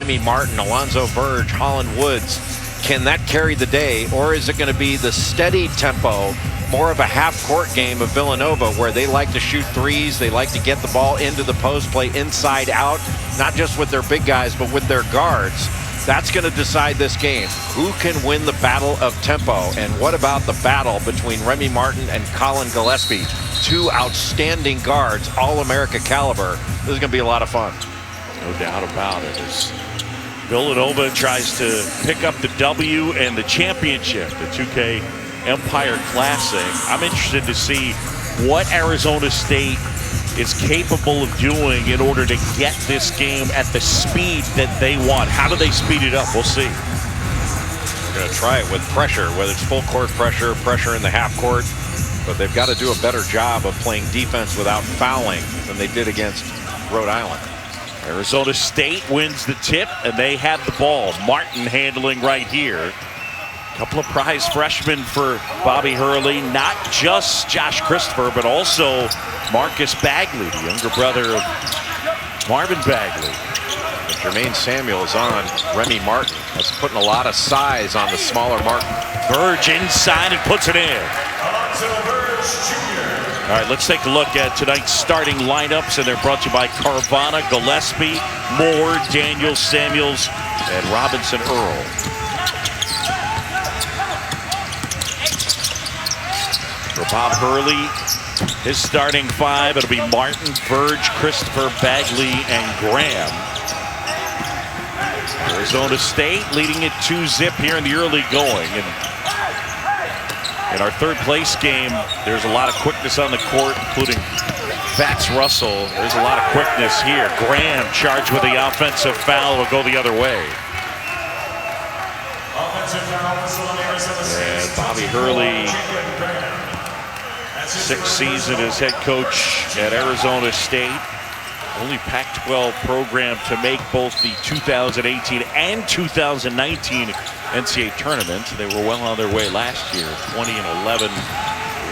Remy Martin, Alonzo Verge, Holland Woods. Can that carry the day, or is it going to be the steady tempo, more of a half-court game of Villanova, where they like to shoot threes, they like to get the ball into the post, play inside out, not just with their big guys, but with their guards? That's going to decide this game. Who can win the battle of tempo? And what about the battle between Remy Martin and Colin Gillespie? Two outstanding guards, All-America caliber. This is going to be a lot of fun. No doubt about it. As Villanova tries to pick up the W and the championship, the 2K Empire Classic. I'm interested to see what Arizona State is capable of doing in order to get this game at the speed that they want. How do they speed it up? We'll see. They're going to try it with pressure, whether it's full court pressure, pressure in the half court, but they've got to do a better job of playing defense without fouling than they did against Rhode Island. Arizona State wins the tip, and they have the ball. Martin handling right here. Couple of prize freshmen for Bobby Hurley, not just Josh Christopher, but also Marcus Bagley, the younger brother of Marvin Bagley. And Jermaine Samuels on Remy Martin. That's putting a lot of size on the smaller Martin. Verge inside and puts it in. All right, let's take a look at tonight's starting lineups, and they're brought to you by Carvana, Gillespie, Moore, Daniels, Samuels, and Robinson Earl. For Bob Hurley, his starting five, it'll be Martin, Verge, Christopher, Bagley, and Graham. Arizona State leading it 2-0 here in the early going. And in our third place game, there's a lot of quickness on the court, including Fats Russell. There's a lot of quickness here. Graham charged with the offensive foul, will go the other way. And Bobby Hurley, sixth season as head coach at Arizona State. Only Pac-12 program to make both the 2018 and 2019 NCAA tournament. They were well on their way last year, 20-11,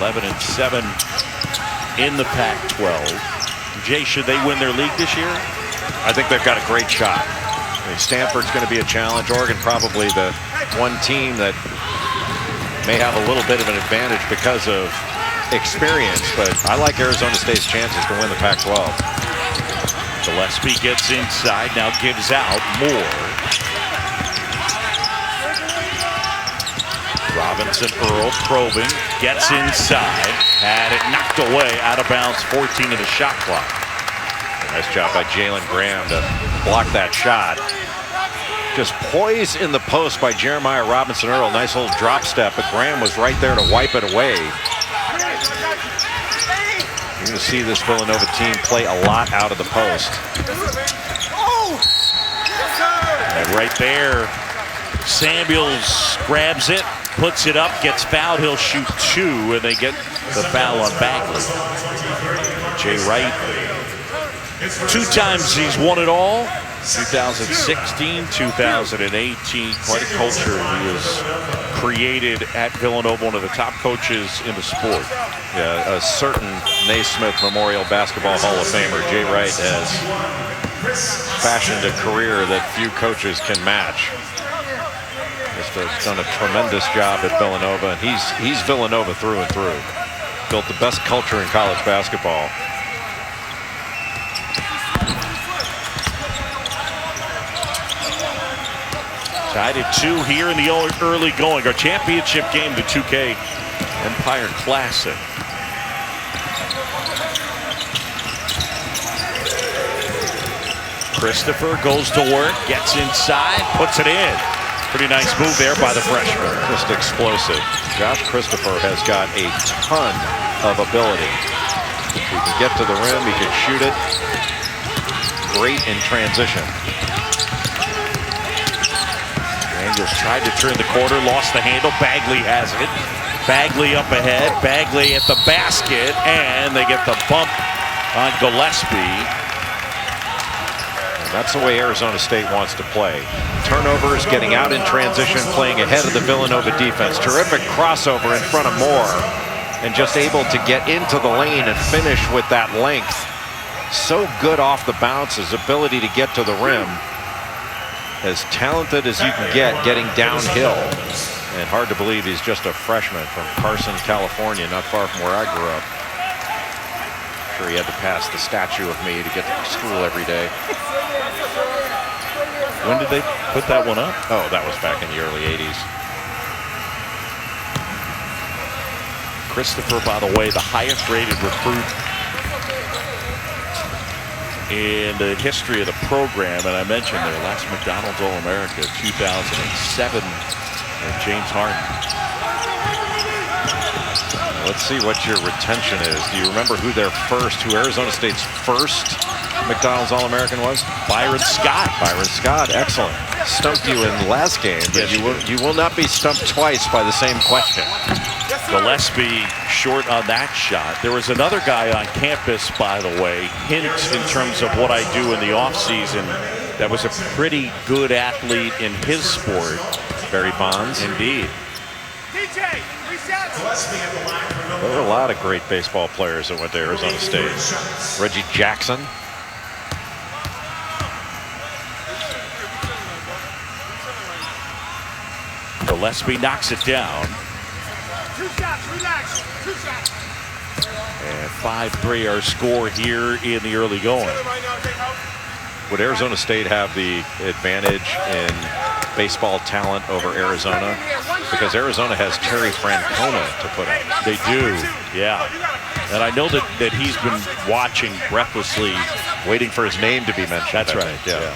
11-7 in the Pac-12. Jay, should they win their league this year? I think they've got a great shot. I mean, Stanford's going to be a challenge. Oregon probably the one team that may have a little bit of an advantage because of experience, but I like Arizona State's chances to win the Pac-12. Gillespie gets inside, now gives out. Moore. Robinson Earl probing, gets inside, had it knocked away, out of bounds, 14 of the shot clock. Nice job by Jalen Graham to block that shot. Just poise in the post by Jeremiah Robinson Earl. Nice little drop step, but Graham was right there to wipe it away. You're going to see this Villanova team play a lot out of the post. And right there, Samuels grabs it, puts it up, gets fouled. He'll shoot two, and they get the foul on Bagley. Jay Wright, two times he's won it all. 2016, 2018, quite a culture he was created at Villanova, one of the top coaches in the sport. Yeah, a certain Naismith Memorial Basketball Hall of Famer, Jay Wright, has fashioned a career that few coaches can match. Just done a tremendous job at Villanova, and he's Villanova through and through. Built the best culture in college basketball. Tied at 2 here in the early going. Our championship game, the 2K Empire Classic. Christopher goes to work, gets inside, puts it in. Pretty nice move there by the freshman. Just explosive. Josh Christopher has got a ton of ability. He can get to the rim, he can shoot it. Great in transition. Daniels tried to turn the corner, lost the handle. Bagley has it. Bagley up ahead. Bagley at the basket, and they get the bump on Gillespie. And that's the way Arizona State wants to play. Turnovers, getting out in transition, playing ahead of the Villanova defense. Terrific crossover in front of Moore, and just able to get into the lane and finish with that length. So good off the bounce, his ability to get to the rim. as talented as you can get getting downhill. And hard to believe he's just a freshman from Carson, California, not far from where I grew up. Sure, he had to pass the statue of me to get to school every day. When did they put that one up? Oh, that was back in the early 80s. Christopher, by the way, the highest rated recruit in the history of the program. And I mentioned their last McDonald's All-America 2007, James Harden. Let's see what your retention is. Do you remember who Arizona State's first McDonald's All-American was? Byron Scott. Byron Scott, excellent. Stumped you in the last game, but yes, you will not be stumped twice by the same question. Gillespie short on that shot. There was another guy on campus, by the way, hint in terms of what I do in the offseason, that was a pretty good athlete in his sport. Barry Bonds. Indeed. There were a lot of great baseball players that went to Arizona State. Reggie Jackson. Gillespie knocks it down. 2 shots, relax. 2 shots. And 5-3 our score here in the early going. Would Arizona State have the advantage in baseball talent over Arizona? Because Arizona has Terry Francona to put up. They do, yeah. And I know that he's been watching breathlessly, waiting for his name to be mentioned. That's right, yeah.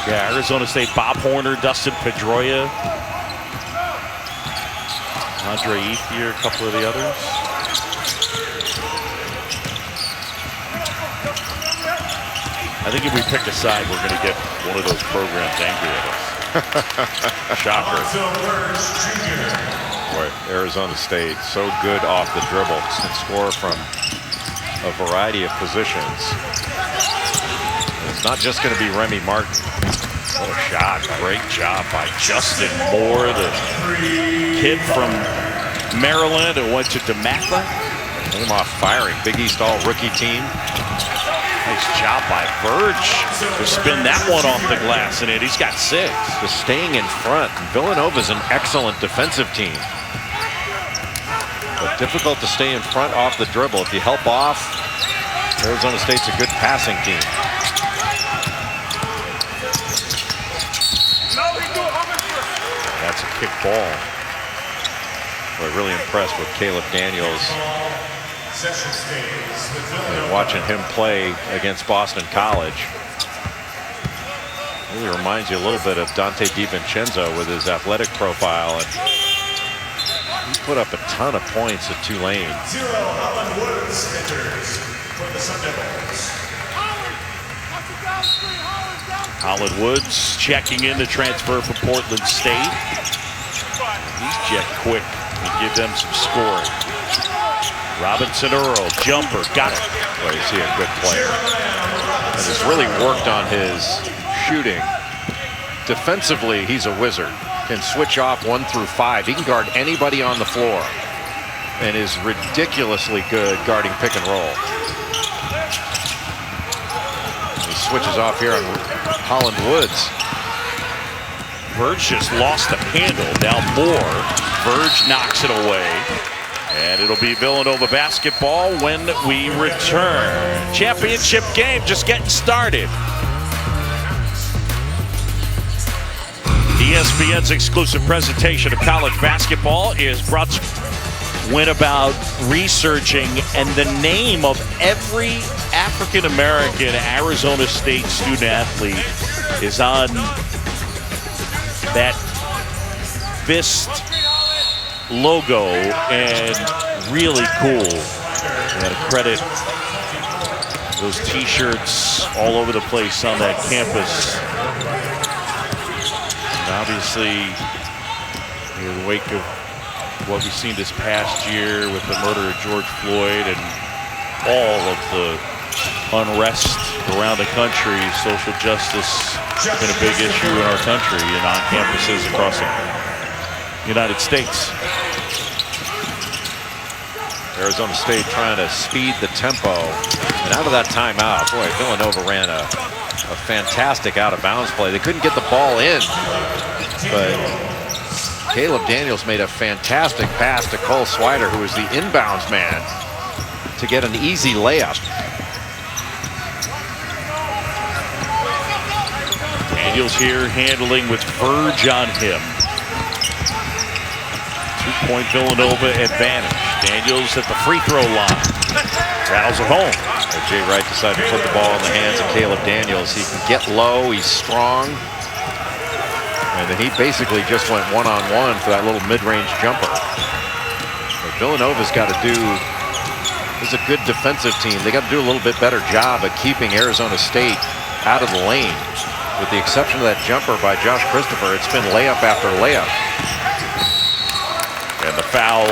Yeah, Arizona State, Bob Horner, Dustin Pedroia, Andre Ethier, a couple of the others. I think if we pick a side, we're going to get one of those programs angry at us. Shocker. Boy, Arizona State, so good off the dribble, can score from a variety of positions. And it's not just going to be Remy Martin. What a shot. Great job by Justin Moore, the kid from Maryland who went to DeMatha. Came off firing. Big East All-Rookie team. Nice job by Verge to spin that one off the glass, and he's got 6. Just staying in front. Villanova's an excellent defensive team. But difficult to stay in front off the dribble. If you help off, Arizona State's a good passing team. That's a kick ball. We're really impressed with Caleb Daniels. And watching him play against Boston College. Really reminds you a little bit of Dante DiVincenzo with his athletic profile. And he put up a ton of points at Tulane. Holland Woods checking in the transfer from Portland State. He's jet quick to give them some scoring. Robinson Earl, jumper, got it. Boy, is he a good player. And has really worked on his shooting. Defensively, he's a wizard. Can switch off 1 through 5. He can guard anybody on the floor. And is ridiculously good guarding pick and roll. He switches off here on Holland Woods. Verge just lost the handle. Now Moore. Verge knocks it away. And it'll be Villanova basketball when we return. Championship game just getting started. ESPN's exclusive presentation of college basketball is brought to you. Went about researching, and the name of every African-American Arizona State student athlete is on that fist logo, and really cool. We got to credit those t-shirts all over the place on that campus. And obviously, in the wake of what we've seen this past year with the murder of George Floyd and all of the unrest around the country, social justice has been a big issue in our country and on campuses across the United States. Arizona State trying to speed the tempo. And out of that timeout, boy, Villanova ran a fantastic out-of-bounds play. They couldn't get the ball in, but Caleb Daniels made a fantastic pass to Cole Swider, who was the inbounds man, to get an easy layup. Daniels here handling with Verge on him. 2-point Villanova advantage. Daniels at the free throw line. Rattles it home. So Jay Wright decided to put the ball in the hands of Caleb Daniels. He can get low, he's strong. And then he basically just went one-on-one for that little mid-range jumper. But Villanova's got to do, this is a good defensive team. They got to do a little bit better job at keeping Arizona State out of the lane. With the exception of that jumper by Josh Christopher, it's been layup after layup. And the foul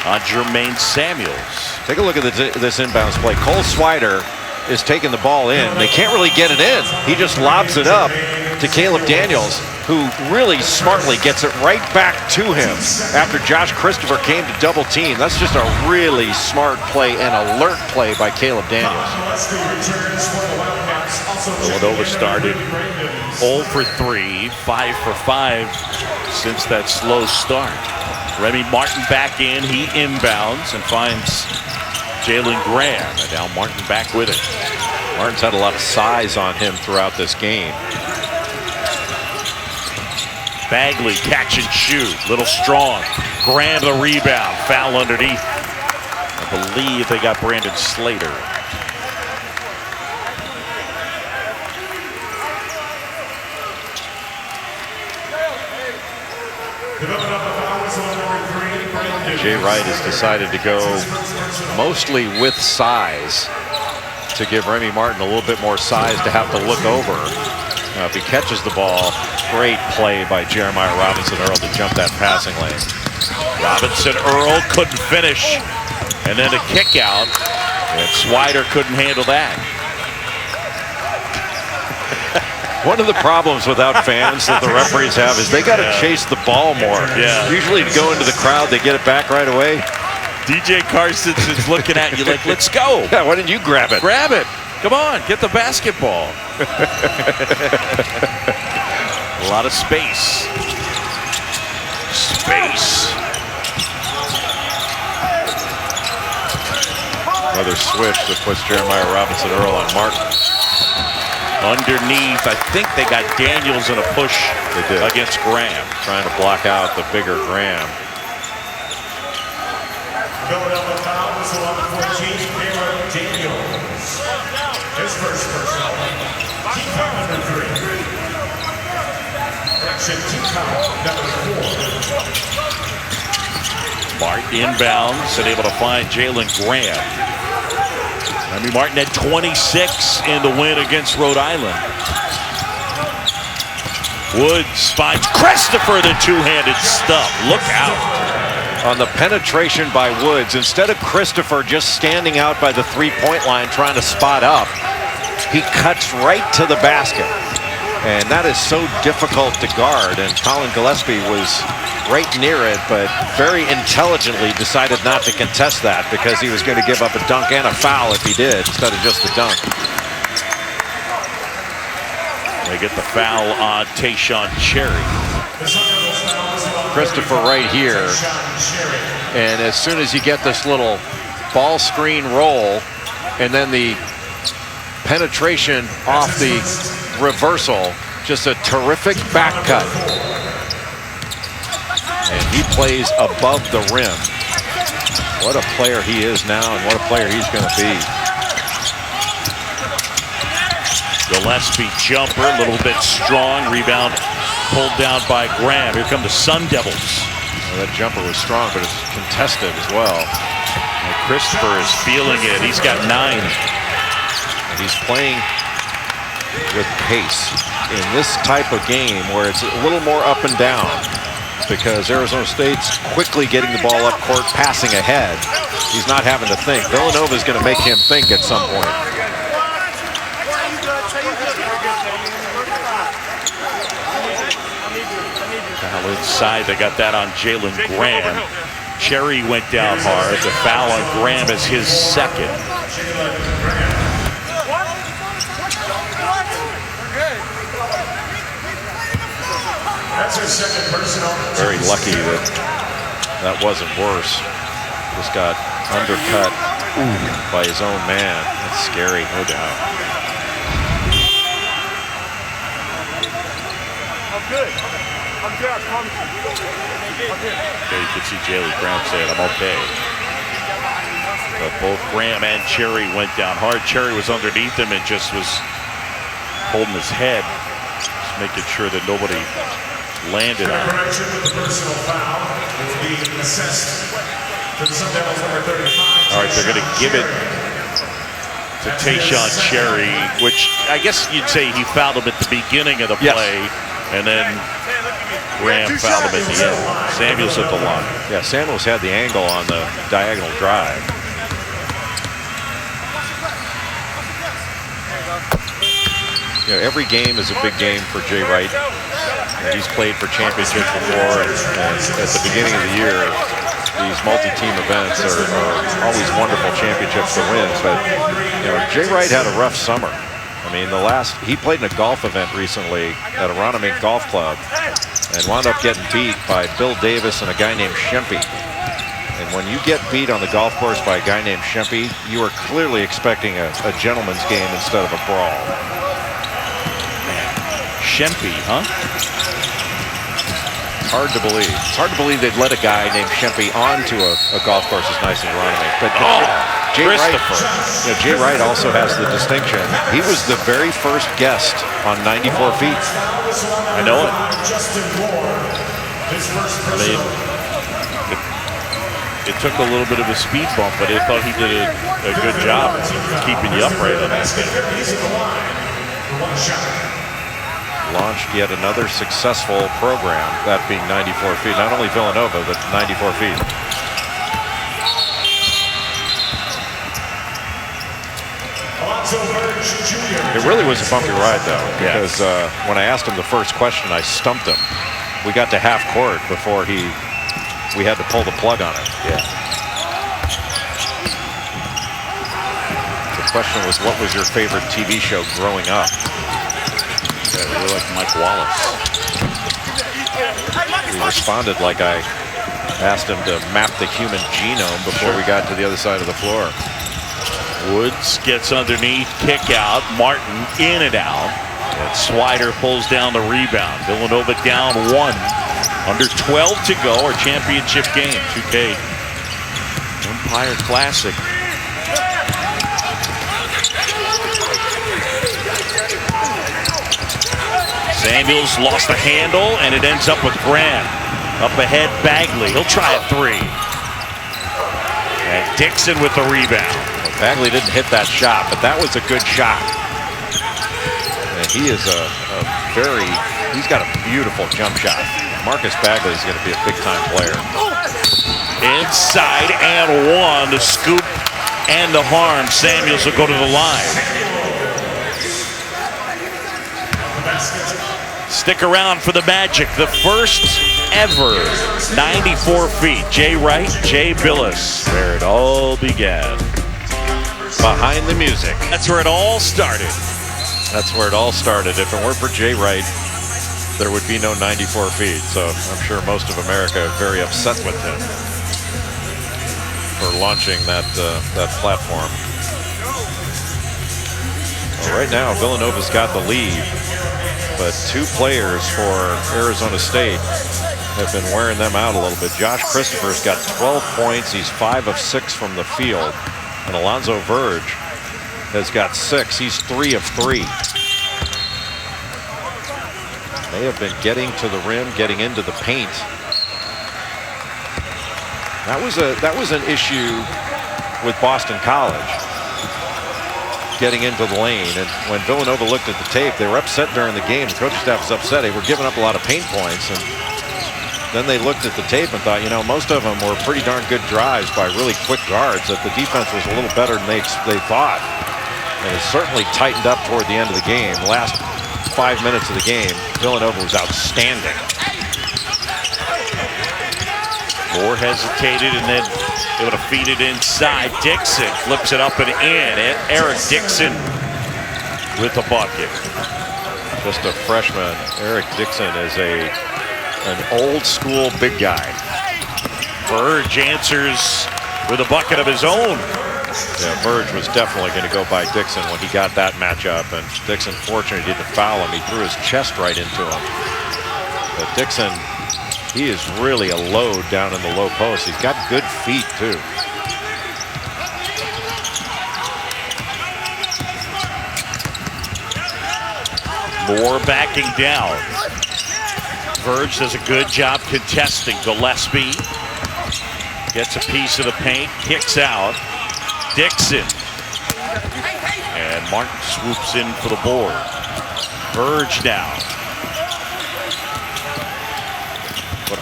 on Jermaine Samuels. Take a look at this inbounds play. Cole Swider is taking the ball in. They can't really get it in. He just lobs it up to Caleb Daniels, who really smartly gets it right back to him after Josh Christopher came to double team. That's just a really smart play and alert play by Caleb Daniels. Villanova started 0 for 3, 5 for 5 since that slow start. Remy Martin back in, he inbounds and finds Jalen Graham, and now Martin back with it. Martin's had a lot of size on him throughout this game. Bagley catch and shoot, little strong. Graham the rebound, foul underneath. I believe they got Brandon Slater. Jay Wright has decided to go mostly with size to give Remy Martin a little bit more size to have to look over. If he catches the ball, great play by Jeremiah Robinson-Earl to jump that passing lane. Robinson-Earl couldn't finish, and then a kick out, and Swider couldn't handle that. One of the problems without fans that the referees have is they got to chase the ball more. Yeah. Usually to go into the crowd, they get it back right away. DJ Carson's is looking at you like, let's go. Yeah, why didn't you grab it? Grab it. Come on, get the basketball. A lot of space. Another switch that puts Jeremiah Robinson-Earl on Martin. Underneath, I think they got Daniels in a push against Graham. Trying to block out the bigger Graham. Villanova foul was on the 14th, Caleb Daniels. His first personal. Team foul number 3. Correction, team foul number 4. Martin inbounds and able to find Jalen Graham. Remy Martin had 26 in the win against Rhode Island. Woods finds Christopher, the two-handed stuff. Look out. On the penetration by Woods, instead of Christopher just standing out by the three-point line trying to spot up, he cuts right to the basket. And that is so difficult to guard. And Colin Gillespie was right near it, but very intelligently decided not to contest that because he was going to give up a dunk and a foul if he did, instead of just the dunk. They get the foul on Tayshaun Cherry. Christopher right here. And as soon as you get this little ball screen roll and then the penetration off the reversal, just a terrific back cut. And he plays above the rim. What a player he is now and what a player he's going to be. Gillespie jumper, a little bit strong. Rebound pulled down by Graham. Here come the Sun Devils. Well, that jumper was strong, but it's contested as well. And Christopher is feeling it. He's got 9. And he's playing with pace in this type of game where it's a little more up and down because Arizona State's quickly getting the ball up court, passing ahead. He's not having to think. Villanova is going to make him think at some point. Foul inside. They got that on Jalen Graham. Cherry went down hard. The foul on Graham is his second. That's his second personal. Very lucky that that wasn't worse. Just got undercut by his own man. That's scary, no doubt. I'm good. I'm good, I promise you. I'm good. Okay, you can see Jaylee Graham saying, I'm okay. But both Graham and Cherry went down hard. Cherry was underneath him and just was holding his head, just making sure that nobody landed on him. With the personal foul will be assessed to the Sun Devils number 35. All right, they're going to give it to Tayshaun Cherry, which I guess you'd say he fouled him at the beginning of the play, and then Graham fouled him at the end. Samuels at the line. Yeah, Samuels had the angle on the diagonal drive. You know, every game is a big game for Jay Wright. He's played for championships before, and at the beginning of the year, these multi-team events are always wonderful championships to win. But you know, Jay Wright had a rough summer. I mean, he played in a golf event recently at a Ronamink Golf Club and wound up getting beat by Bill Davis and a guy named Shempy. And when you get beat on the golf course by a guy named Shempy, you are clearly expecting a gentleman's game instead of a brawl. Shempy, huh? Hard to believe. It's hard to believe they'd let a guy named Shempy onto a golf course as nice as Ronamink. But Jay Wright, you know, Jay Wright also has the distinction. He was the very first guest on 94 feet. I know it. I mean, it took a little bit of a speed bump, but I thought he did a good job keeping you upright on that thing. Launched yet another successful program, that being 94 feet. Not only Villanova, but 94 feet. It really was a bumpy ride, though, because when I asked him the first question, I stumped him. We got to half court before we had to pull the plug on it. Yeah. The question was, what was your favorite TV show growing up? Yeah, really like Mike Wallace. He responded like I asked him to map the human genome before we got to the other side of the floor. Woods gets underneath, kick out. Martin in and out. And Swider pulls down the rebound. Villanova down 1. Under 12 to go, our championship game. 2K Empire Classic. Samuels lost the handle, and it ends up with Graham. Up ahead, Bagley. He'll try a 3. And Dixon with the rebound. Well, Bagley didn't hit that shot, but that was a good shot. And he is he's got a beautiful jump shot. Marcus Bagley is going to be a big-time player. Inside and 1, the scoop and the harm. Samuels will go to the line. Stick around for the Magic, the first ever 94 feet. Jay Wright, Jay Billis, where it all began. Behind the music. That's where it all started. That's where it all started. If it weren't for Jay Wright, there would be no 94 feet. So I'm sure most of America is very upset with him for launching that platform. Well, right now, Villanova's got the lead, but 2 players for Arizona State have been wearing them out a little bit. Josh Christopher's got 12 points. He's 5 of 6 from the field. And Alonzo Verge has got 6. He's 3 of 3. They have been getting to the rim, getting into the paint. That was an issue with Boston College, getting into the lane. And when Villanova looked at the tape, they were upset during the game. The coaching staff was upset. They were giving up a lot of paint points. And then they looked at the tape and thought, you know, most of them were pretty darn good drives by really quick guards, that the defense was a little better than they thought. And it certainly tightened up toward the end of the game. The last 5 minutes of the game, Villanova was outstanding. Moore hesitated and then able to feed it inside. Dixon flips it up and in. And Eric Dixon with the bucket. Just a freshman. Eric Dixon is an old school big guy. Verge answers with a bucket of his own. Yeah, Verge was definitely going to go by Dixon when he got that matchup, and Dixon fortunately didn't foul him. He threw his chest right into him. But Dixon, he is really a load down in the low post. He's got good feet too. Moore backing down. Verge does a good job contesting. Gillespie gets a piece of the paint, kicks out. Dixon. And Martin swoops in for the board. Verge now.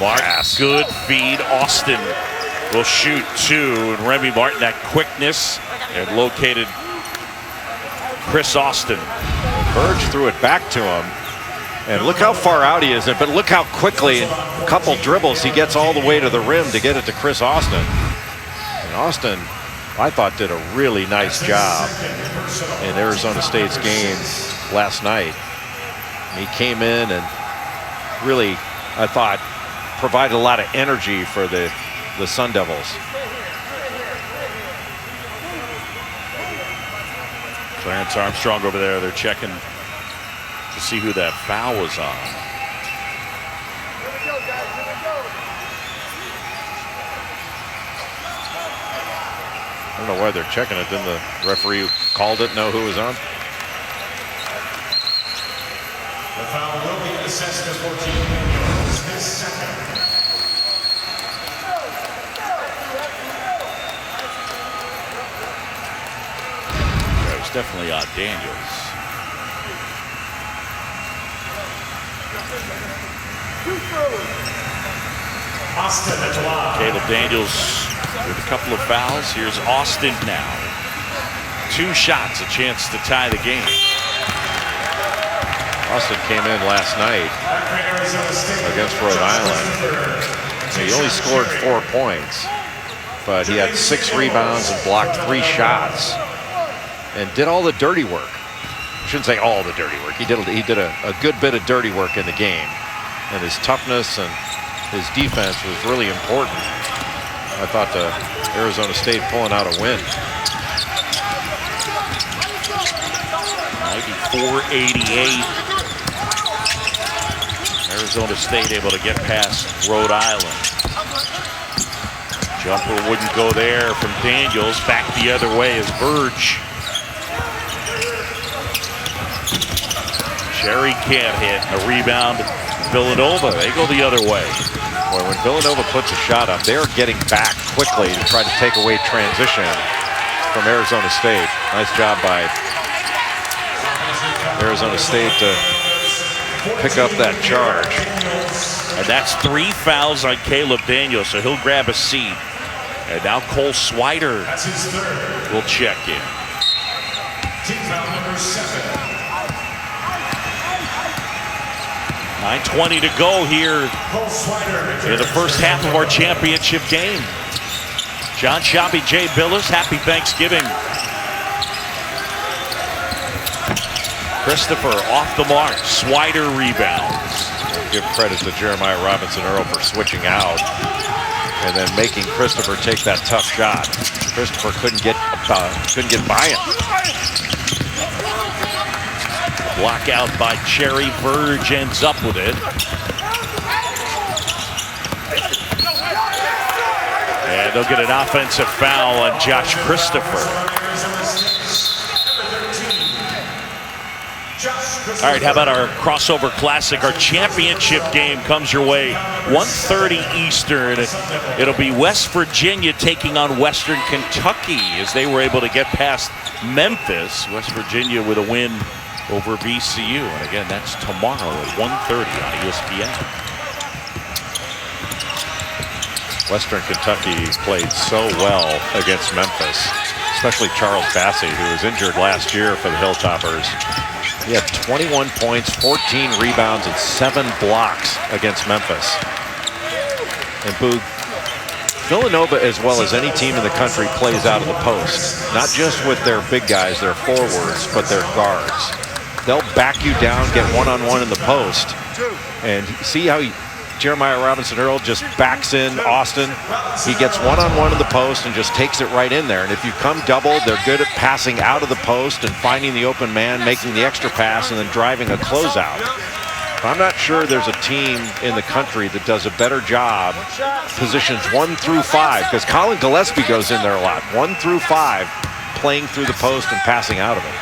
Martin, good feed. Austin will shoot two. And Remy Martin, that quickness, and located Chris Austin. Verge threw it back to him. And look how far out he is, but look how quickly, in a couple dribbles, he gets all the way to the rim to get it to Chris Austin. And Austin, I thought, did a really nice job in Arizona State's game last night. He came in and really, I thought, provided a lot of energy for the Sun Devils. Clarence Armstrong over there, they're checking to see who that foul was on. I don't know why they're checking it. Didn't the referee who called it know who was on? The foul will be assessed to 14 minutes. His second. That was definitely on Daniels. Austin at the line. Caleb Daniels with a couple of fouls. Here's Austin now. 2 shots, a chance to tie the game. Austin came in last night against Rhode Island. He only scored 4 points, but he had 6 rebounds and blocked 3 shots and did all the dirty work. I shouldn't say all the dirty work. He did a good bit of dirty work in the game, and his toughness and his defense was really important. I thought Arizona State pulling out a win. 94-88. Arizona State able to get past Rhode Island. Jumper wouldn't go there from Daniels. Back the other way is Verge. Cherry can't hit. A rebound. Villanova, they go the other way. Boy, when Villanova puts a shot up, they're getting back quickly to try to take away transition from Arizona State. Nice job by Arizona State to pick up that charge. And that's 3 fouls on Caleb Daniels, so he'll grab a seat. And now Cole Swider will check in. Team foul number 7. 9:20 to go here in the first half of our championship game. John Shabby, Jay Billis, happy Thanksgiving. Christopher off the mark. Swider rebounds. Give credit to Jeremiah Robinson Earl for switching out and then making Christopher take that tough shot. Christopher couldn't get by him. Block out by Cherry. Verge ends up with it. And they'll get an offensive foul on Josh Christopher. All right, how about our crossover classic? Our championship game comes your way 1:30 Eastern. It'll be West Virginia taking on Western Kentucky as they were able to get past Memphis. West Virginia with a win over VCU. And again, that's tomorrow at 1:30 on ESPN. Western Kentucky played so well against Memphis, especially Charles Bassey, who was injured last year for the Hilltoppers. He had 21 points, 14 rebounds, and 7 blocks against Memphis. And Boog, Villanova, as well as any team in the country, plays out of the post. Not just with their big guys, their forwards, but their guards. They'll back you down, get one-on-one in the post. And see how Jeremiah Robinson-Earl just backs in Austin. He gets one-on-one in the post and just takes it right in there. And if you come double, they're good at passing out of the post and finding the open man, making the extra pass, and then driving a closeout. I'm not sure there's a team in the country that does a better job positions 1 through 5, because Colin Gillespie goes in there a lot. 1 through 5, playing through the post and passing out of it.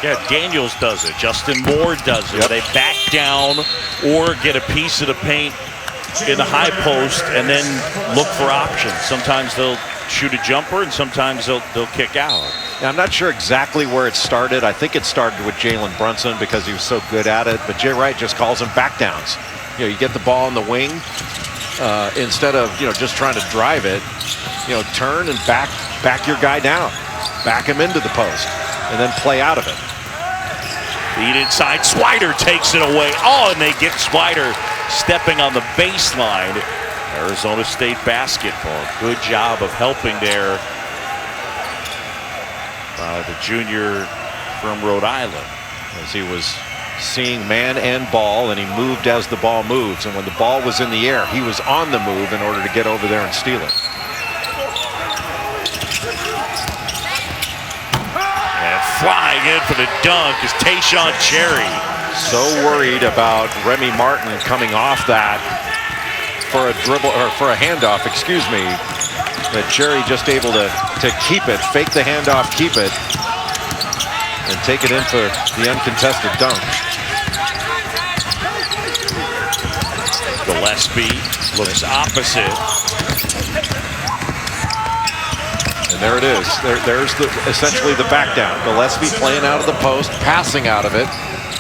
Yeah, Daniels does it. Justin Moore does it. Yep. They back down or get a piece of the paint in the high post and then look for options. Sometimes they'll shoot a jumper and sometimes they'll kick out. Now, I'm not sure exactly where it started. I think it started with Jalen Brunson because he was so good at it, but Jay Wright just calls them back downs. You know, you get the ball in the wing, instead of, you know, just trying to drive it, you know, turn and back your guy down, back him into the post, and then play out of it. Feed inside, Swider takes it away. Oh, and they get Swider stepping on the baseline. Arizona State basketball. Good job of helping there. The junior from Rhode Island, as he was seeing man and ball, and he moved as the ball moves. And when the ball was in the air, he was on the move in order to get over there and steal it. And flying in for the dunk is Tayshaun Cherry. So worried about Remy Martin coming off that for a dribble, or for a handoff, excuse me, that Cherry just able to keep it, fake the handoff, keep it, and take it in for the uncontested dunk. Gillespie looks opposite. And there it is. There's essentially the back down. Gillespie playing out of the post, passing out of it,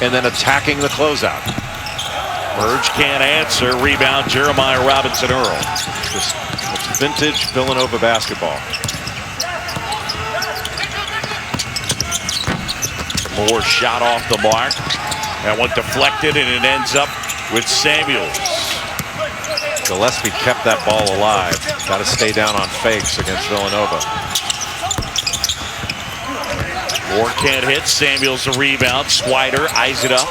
and then attacking the closeout. Burge can't answer. Rebound, Jeremiah Robinson-Earl. It's vintage Villanova basketball. Moore shot off the mark. That one deflected, and it ends up with Samuels. Gillespie kept that ball alive. Got to stay down on fakes against Villanova. Moore can't hit. Samuels a rebound. Swider eyes it up.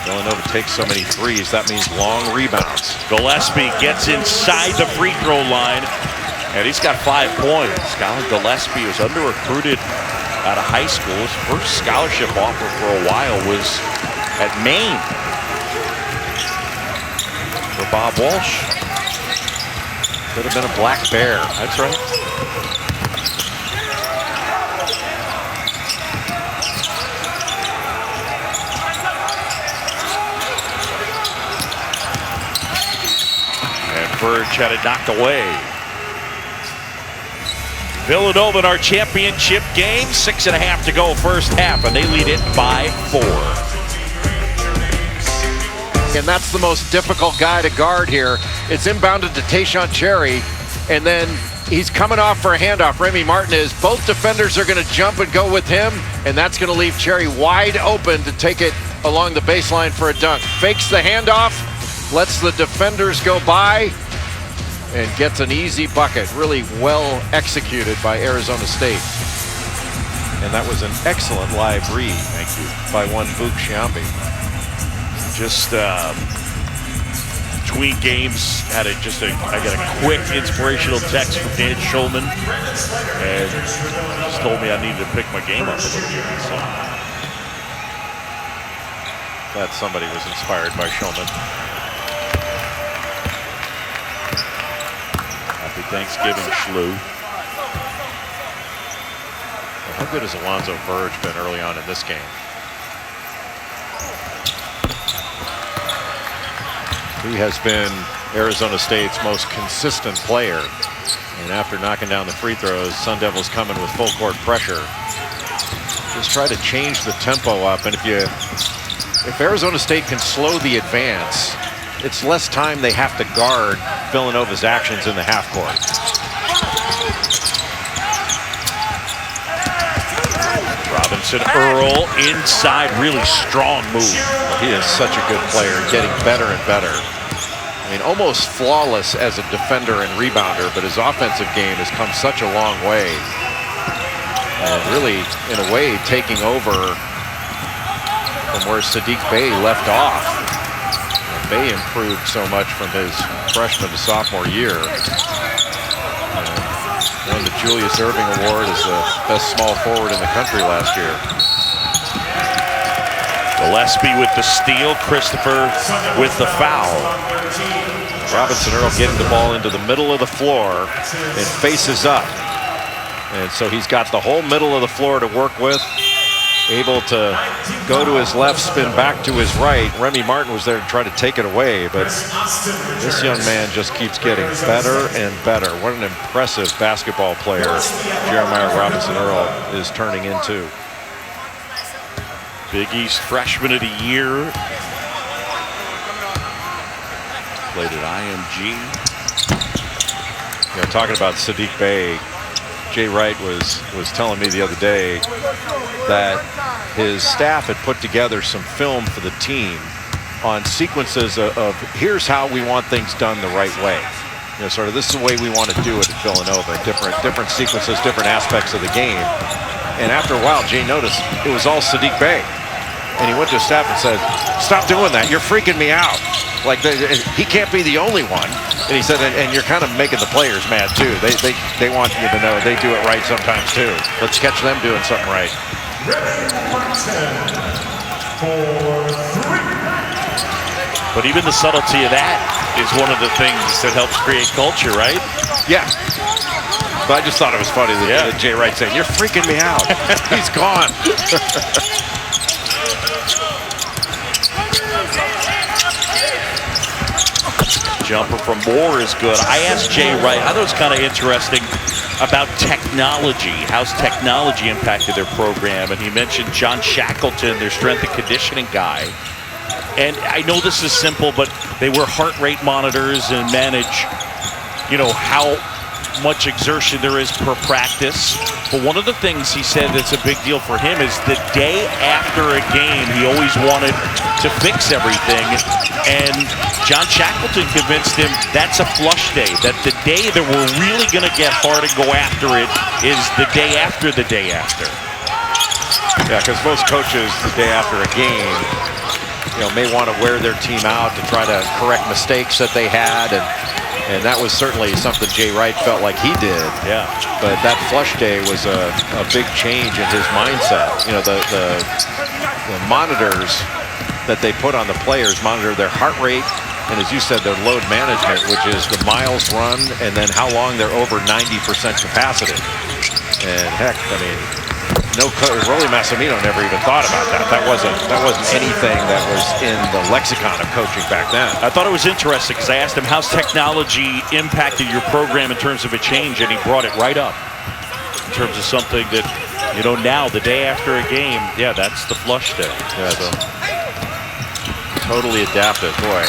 Villanova takes so many threes, that means long rebounds. Gillespie gets inside the free throw line, and he's got 5 points. Colin Gillespie was under-recruited out of high school. His first scholarship offer for a while was at Maine for Bob Walsh. Could have been a black bear. That's right. Burge had it knocked away. Villanova in our championship game. 6.5 to go first half, and they lead it by 4. And that's the most difficult guy to guard here. It's inbounded to Tayshaun Cherry, and then he's coming off for a handoff. Remy Martin is. Both defenders are going to jump and go with him, and that's going to leave Cherry wide open to take it along the baseline for a dunk. Fakes the handoff, lets the defenders go by, and gets an easy bucket. Really well executed by Arizona State. And that was an excellent live read, thank you, by one Vuk Shambi. Just between games, I got a quick inspirational text from Dan Schulman, and just told me I needed to pick my game up a little bit. So. Glad somebody was inspired by Schulman. Happy Thanksgiving, Schlu. Well, how good has Alonzo Burge been early on in this game? He has been Arizona State's most consistent player. And after knocking down the free throws, Sun Devils coming with full court pressure. Just try to change the tempo up. And if Arizona State can slow the advance, it's less time they have to guard Villanova's actions in the half court. Robinson-Earl inside, really strong move. He is such a good player, getting better and better. I mean, almost flawless as a defender and rebounder, but his offensive game has come such a long way. And really, in a way, taking over from where Saddiq Bey left off. Bey improved so much from his freshman to sophomore year. Won the Julius Erving Award as the best small forward in the country last year. Gillespie with the steal, Christopher with the foul. Robinson Earl getting the ball into the middle of the floor and faces up. And so he's got the whole middle of the floor to work with. Able to go to his left, spin back to his right. Remy Martin was there to try to take it away, but this young man just keeps getting better and better. What an impressive basketball player Jeremiah Robinson Earl is turning into. Big East freshman of the year. Played at IMG. You know, talking about Saddiq Bey, Jay Wright was telling me the other day that his staff had put together some film for the team on sequences of here's how we want things done the right way. You know, sort of this is the way we want to do it at Villanova. Different sequences, different aspects of the game. And after a while, Jay noticed it was all Saddiq Bey. And he went to his staff and said, "Stop doing that. You're freaking me out. Like, he can't be the only one." And he said, and you're kind of making the players mad too. They want you to know they do it right sometimes too. Let's catch them doing something right. But even the subtlety of that is one of the things that helps create culture, right? Yeah. But I just thought it was funny that Jay Wright said, "You're freaking me out." He's gone. Jumper from Moore is good. I asked Jay Wright, I thought it was kind of interesting about technology. How's technology impacted their program? And he mentioned John Shackleton, their strength and conditioning guy. And I know this is simple, but they wear heart rate monitors and manage, you know, how much exertion there is per practice. But one of the things he said that's a big deal for him is the day after a game, he always wanted to fix everything. And John Shackleton convinced him that's a flush day, that the day that we're really going to get hard and go after it is the day after the day after. Yeah, because most coaches, the day after a game, you know, may want to wear their team out to try to correct mistakes that they had. And that was certainly something Jay Wright felt like he did. Yeah. But that flush day was a big change in his mindset. You know, the monitors that they put on the players monitor their heart rate and, as you said, their load management, which is the miles run and then how long they're over 90% capacity. And heck, I mean, Rolly Massimino never even thought about that. That wasn't anything that was in the lexicon of coaching back then. I thought it was interesting because I asked him, how's technology impacted your program in terms of a change? And he brought it right up in terms of something that, you know, now the day after a game, yeah, that's the flush day. Yeah, so totally adapted, boy.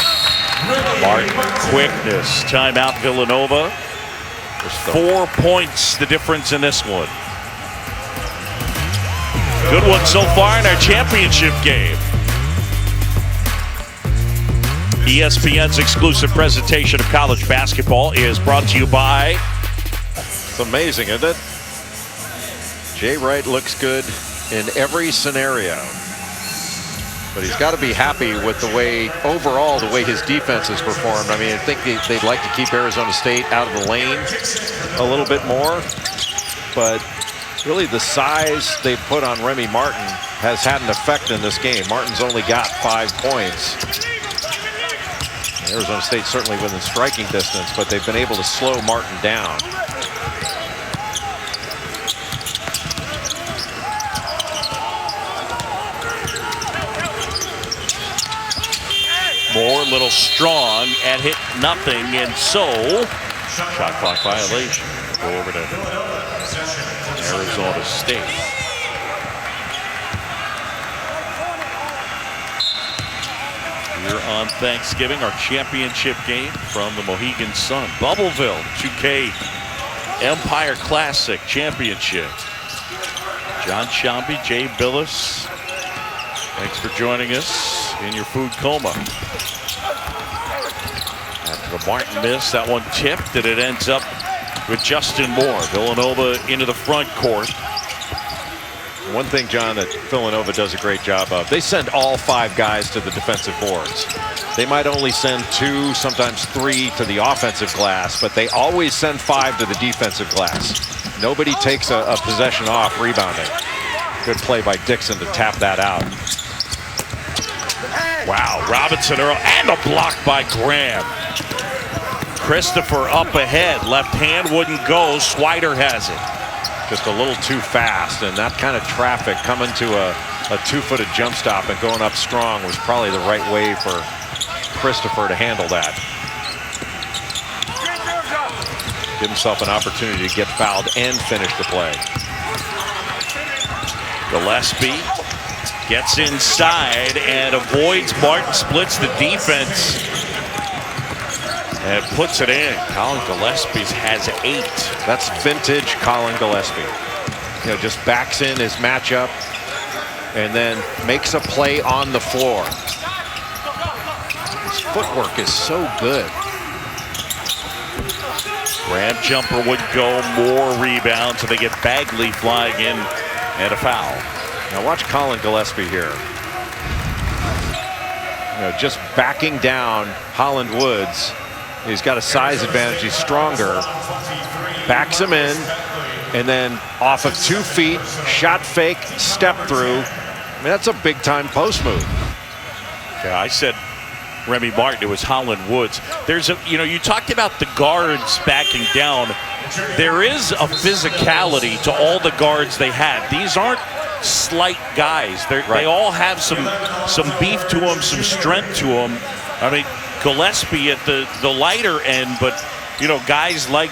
Martin, quickness, timeout Villanova. There's 4 points the difference in this one. Good one so far in our championship game. ESPN's exclusive presentation of college basketball is brought to you by... It's amazing, isn't it? Jay Wright looks good in every scenario. But he's got to be happy with the way, overall, the way his defense has performed. I mean, I think they'd like to keep Arizona State out of the lane a little bit more. But really, the size they put on Remy Martin has had an effect in this game. Martin's only got 5 points. Arizona State certainly within striking distance, but they've been able to slow Martin down. Moore, a little strong and hit nothing, and so shot clock violation. Go over to Arizona State. Here on Thanksgiving, our championship game from the Mohegan Sun. Bubbleville 2K Empire Classic Championship. John Shambi, Jay Billis, thanks for joining us in your food coma. Martin missed. That one tipped, and it ends up with Justin Moore. Villanova into the front court. One thing, John, that Villanova does a great job of, they send all 5 guys to the defensive boards. They might only send 2, sometimes 3 to the offensive glass, but they always send 5 to the defensive glass. Nobody takes a possession off rebounding. Good play by Dixon to tap that out. Wow, Robinson Earl, and a block by Graham. Christopher up ahead, left hand wouldn't go, Swider has it. Just a little too fast, and that kind of traffic coming to a 2-footed jump stop and going up strong was probably the right way for Christopher to handle that. Give himself an opportunity to get fouled and finish the play. Gillespie gets inside and avoids Martin, splits the defense and puts it in. Colin Gillespie has 8. That's vintage Colin Gillespie. You know, just backs in his matchup and then makes a play on the floor. His footwork is so good. Graham jumper would go, more rebounds, so they get Bagley flying in and a foul. Now watch Colin Gillespie here. You know, just backing down Holland Woods. He's got a size advantage. He's stronger. Backs him in, and then off of 2 feet, shot fake, step through. I mean, that's a big time post move. Yeah, I said Remy Martin, it was Holland Woods. There's a, you know, you talked about the guards backing down. There is a physicality to all the guards they had. These aren't slight guys. They all have some beef to them, some strength to them. I mean, Gillespie at the lighter end, but you know, guys like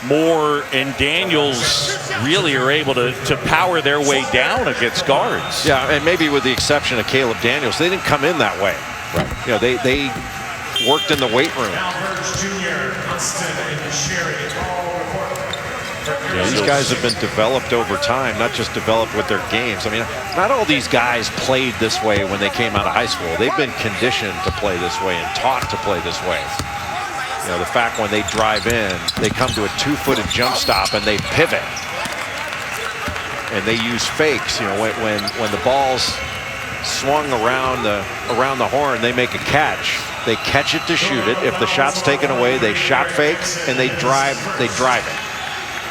Moore and Daniels really are able to power their way down against guards. Yeah, and maybe with the exception of Caleb Daniels, they didn't come in that way. Right. You know, they worked in the weight room. Yeah, these guys have been developed over time, not just developed with their games. I mean, not all these guys played this way when they came out of high school. They've been conditioned to play this way and taught to play this way. You know, the fact when they drive in, they come to a 2-footed jump stop and they pivot. And they use fakes. You know, when the ball's swung around the horn, they make a catch. They catch it to shoot it. If the shot's taken away, they shot fake and they drive it.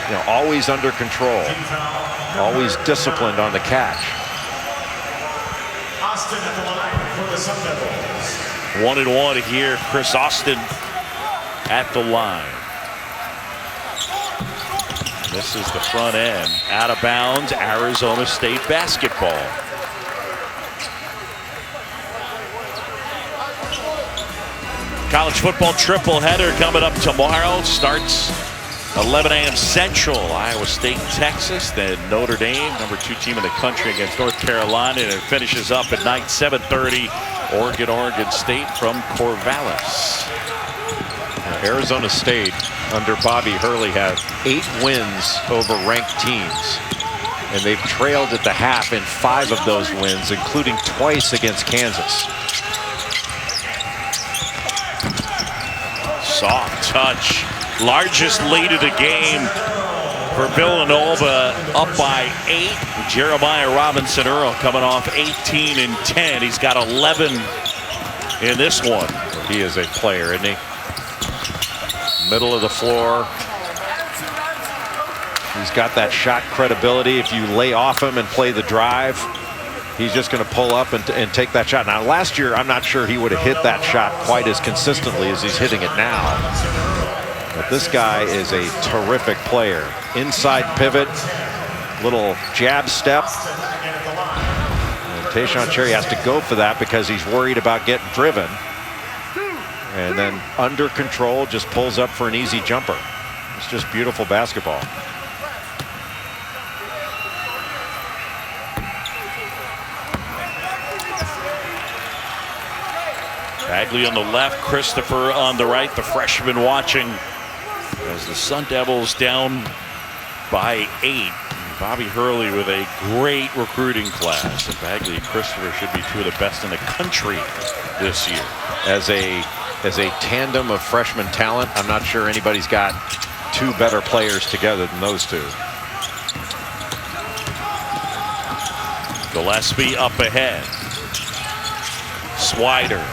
You know, always under control, always disciplined on the catch. Austin at the line for the Sun Devils. 1-1 here. Chris Austin at the line. This is the front end. Out of bounds, Arizona State basketball. College football triple header coming up tomorrow. Starts 11 a.m. Central. Iowa State, Texas, then Notre Dame, number 2 team in the country, against North Carolina, and it finishes up at night 7:30. Oregon State from Corvallis. Arizona State under Bobby Hurley has 8 wins over ranked teams, and they've trailed at the half in 5 of those wins, including twice against Kansas. Soft touch. Largest lead of the game for Villanova, up by 8. Jeremiah Robinson Earl coming off 18 and 10. He's got 11 in this one. He is a player, isn't he? Middle of the floor. He's got that shot credibility. If you lay off him and play the drive, he's just going to pull up and take that shot. Now, last year, I'm not sure he would have hit that shot quite as consistently as he's hitting it now. But this guy is a terrific player. Inside pivot, little jab step. And Tayshaun Cherry has to go for that because he's worried about getting driven. And then under control, just pulls up for an easy jumper. It's just beautiful basketball. Bagley on the left, Christopher on the right, the freshman watching as the Sun Devils down by 8. Bobby Hurley with a great recruiting class. And Bagley and Christopher should be 2 of the best in the country this year. As a as a tandem of freshman talent, I'm not sure anybody's got two better players together than those two. Gillespie up ahead. Swider.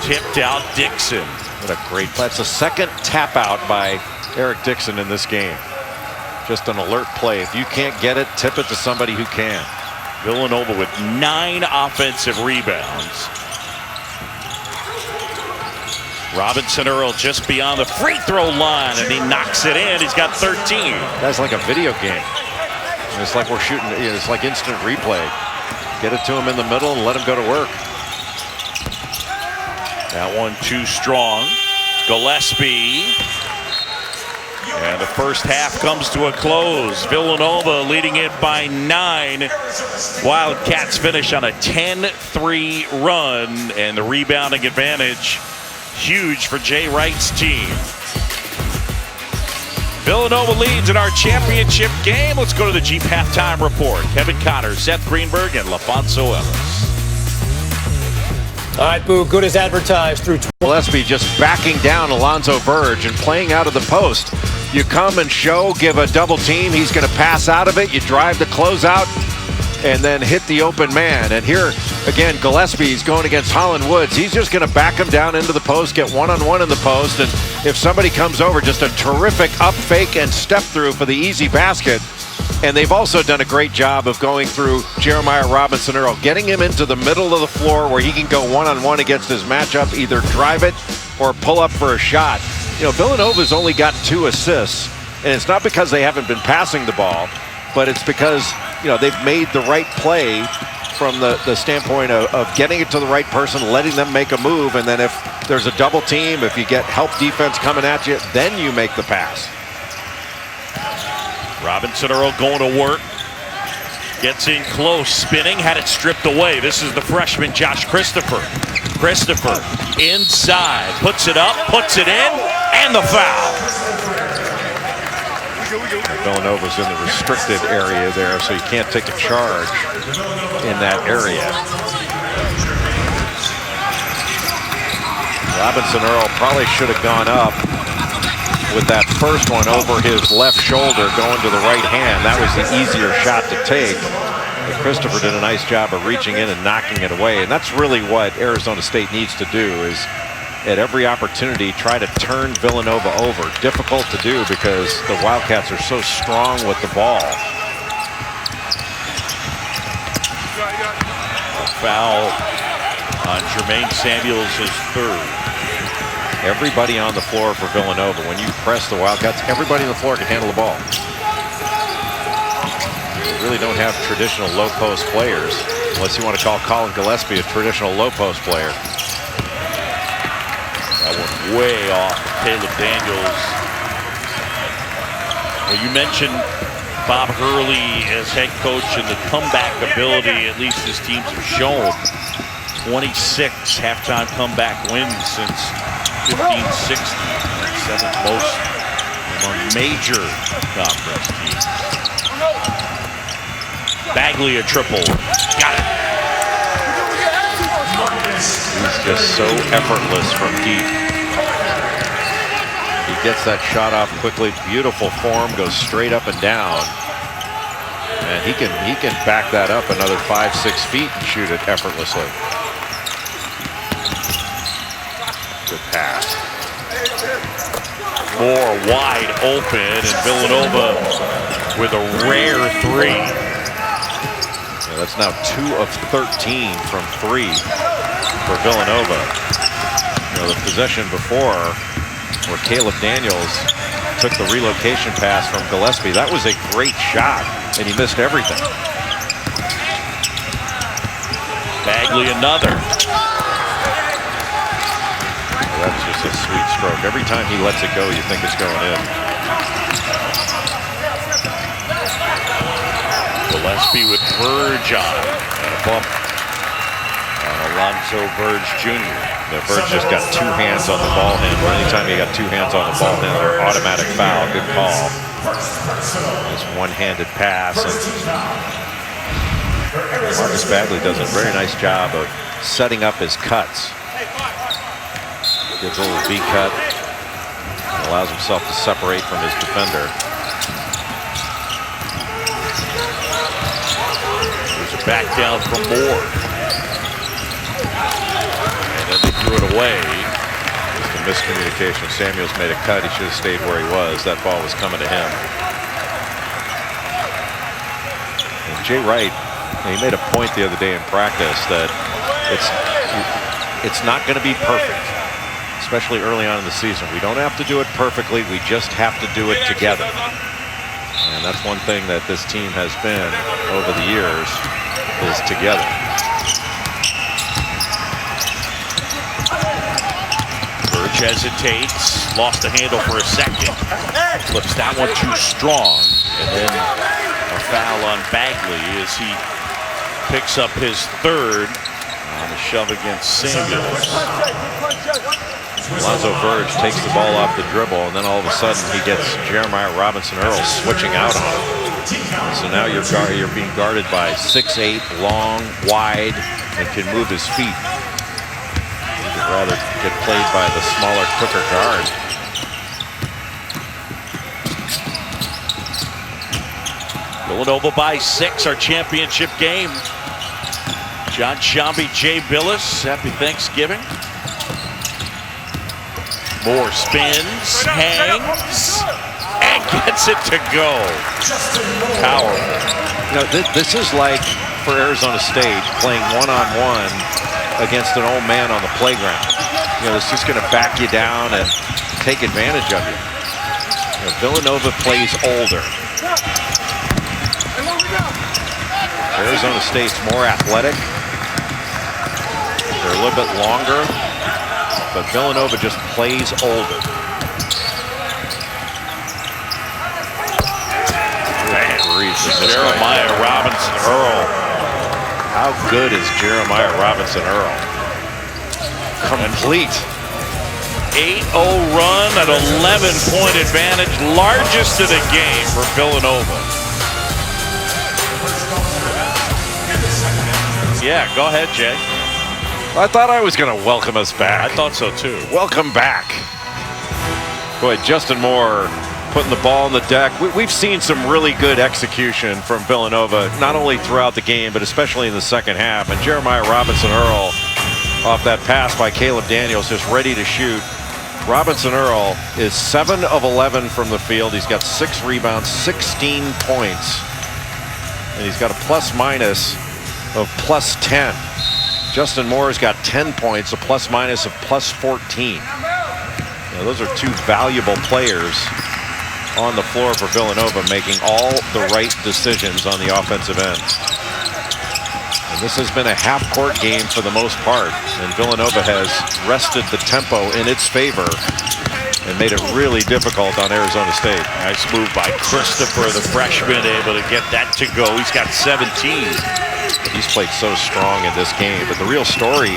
Tipped out Dixon. What a great play. That's the second tap out by Eric Dixon in this game. Just an alert play. If you can't get it, tip it to somebody who can. Villanova with 9 offensive rebounds. Robinson Earl just beyond the free throw line, and he knocks it in. He's got 13. That's like a video game. It's like we're shooting, it's like instant replay. Get it to him in the middle and let him go to work. That one too strong. Gillespie. And the first half comes to a close. Villanova leading it by 9. Wildcats finish on a 10-3 run, and the rebounding advantage huge for Jay Wright's team. Villanova leads in our championship game. Let's go to the Jeep halftime report. Kevin Connors, Seth Greenberg, and LaFonso Ellis. All right, Boo, good as advertised through. Gillespie just backing down Alonzo Verge and playing out of the post. You come and show, give a double team. He's going to pass out of it. You drive the closeout and then hit the open man. And here, again, Gillespie's going against Holland Woods. He's just going to back him down into the post, get one-on-one in the post. And if somebody comes over, just a terrific up fake and step through for the easy basket. And they've also done a great job of going through Jeremiah Robinson Earl, getting him into the middle of the floor where he can go one-on-one against his matchup, either drive it or pull up for a shot. You know, Villanova's only got 2 assists, and it's not because they haven't been passing the ball, but it's because, you know, they've made the right play from the standpoint of getting it to the right person, letting them make a move, and then if there's a double team, if you get help defense coming at you, then you make the pass. Robinson Earl going to work. Gets in close, spinning, had it stripped away. This is the freshman, Josh Christopher. Christopher inside, puts it up, puts it in, and the foul. Villanova's in the restricted area there, so you can't take a charge in that area. Robinson Earl probably should have gone up with that first one over his left shoulder going to the right hand. That was the easier shot to take. But Christopher did a nice job of reaching in and knocking it away. And that's really what Arizona State needs to do, is at every opportunity try to turn Villanova over. Difficult to do because the Wildcats are so strong with the ball. Foul on Jermaine Samuels, his 3rd. Everybody on the floor for Villanova. When you press the Wildcats, everybody on the floor can handle the ball. They really don't have traditional low post players, unless you want to call Colin Gillespie a traditional low post player. That one way off Caleb Daniels. Well, you mentioned Bob Hurley as head coach and the comeback ability at least his teams have shown. 26 halftime comeback wins since 15-16, 7th most among major conference teams. Bagley a triple, got it. He's just so effortless from deep. He gets that shot off quickly, beautiful form, goes straight up and down. And he can back that up another 5-6 feet and shoot it effortlessly. Good pass. More wide open, and Villanova with a rare 3. Yeah, that's now 2 of 13 from 3 for Villanova. You know, the possession before where Caleb Daniels took the relocation pass from Gillespie, that was a great shot, and he missed everything. Bagley another. That's just a sweet stroke. Every time he lets it go, you think it's going in. Gillespie with Verge on it. And a bump on Alonzo Verge Jr. The Verge just got 2 hands on the ball handler. Anytime you got 2 hands on the ball handler, automatic foul. Good call. This one-handed pass. And Marcus Bagley does a very nice job of setting up his cuts. Gives a little V-cut. Allows himself to separate from his defender. There's a back down for Moore. And then they threw it away. Just a miscommunication. Samuels made a cut. He should have stayed where he was. That ball was coming to him. And Jay Wright, he made a point the other day in practice that it's not going to be perfect, especially early on in the season. We don't have to do it perfectly. We just have to do it together. And that's one thing that this team has been over the years, is together. Burge hesitates, lost the handle for a second. Flips that one too strong. And then a foul on Bagley as he picks up his third on the shove against Samuels. Lonzo Burge takes the ball off the dribble, and then all of a sudden he gets Jeremiah Robinson Earl switching out on him. So now you're being guarded by 6'8", long, wide, and can move his feet. You'd rather get played by the smaller, quicker guard. Villanova by 6, our championship game. John Shambi, Jay Billis, happy Thanksgiving. Moore spins, hangs, and gets it to go. Powerful. You know, this is like for Arizona State playing one-on-one against an old man on the playground. You know, it's just going to back you down and take advantage of you. You know, Villanova plays older. Arizona State's more athletic. They're a little bit longer, but Villanova just plays older. Jeremiah Robinson Earl. How good is Jeremiah Robinson Earl? Complete. 8-0 run at 11-point advantage, largest of the game for Villanova. Yeah, go ahead, Jay. I thought I was going to welcome us back. I thought so too. Welcome back. Boy, Justin Moore putting the ball on the deck. We've seen some really good execution from Villanova, not only throughout the game, but especially in the second half. And Jeremiah Robinson Earl off that pass by Caleb Daniels, just ready to shoot. Robinson Earl is 7 of 11 from the field. He's got 6 rebounds, 16 points. And he's got a plus-minus of +10. Justin Moore's got 10 points, a plus-minus of +14. Now, those are two valuable players on the floor for Villanova, making all the right decisions on the offensive end. And this has been a half-court game for the most part, and Villanova has rested the tempo in its favor and made it really difficult on Arizona State. Nice move by Christopher, the freshman, able to get that to go. He's got 17. He's played so strong in this game, but the real story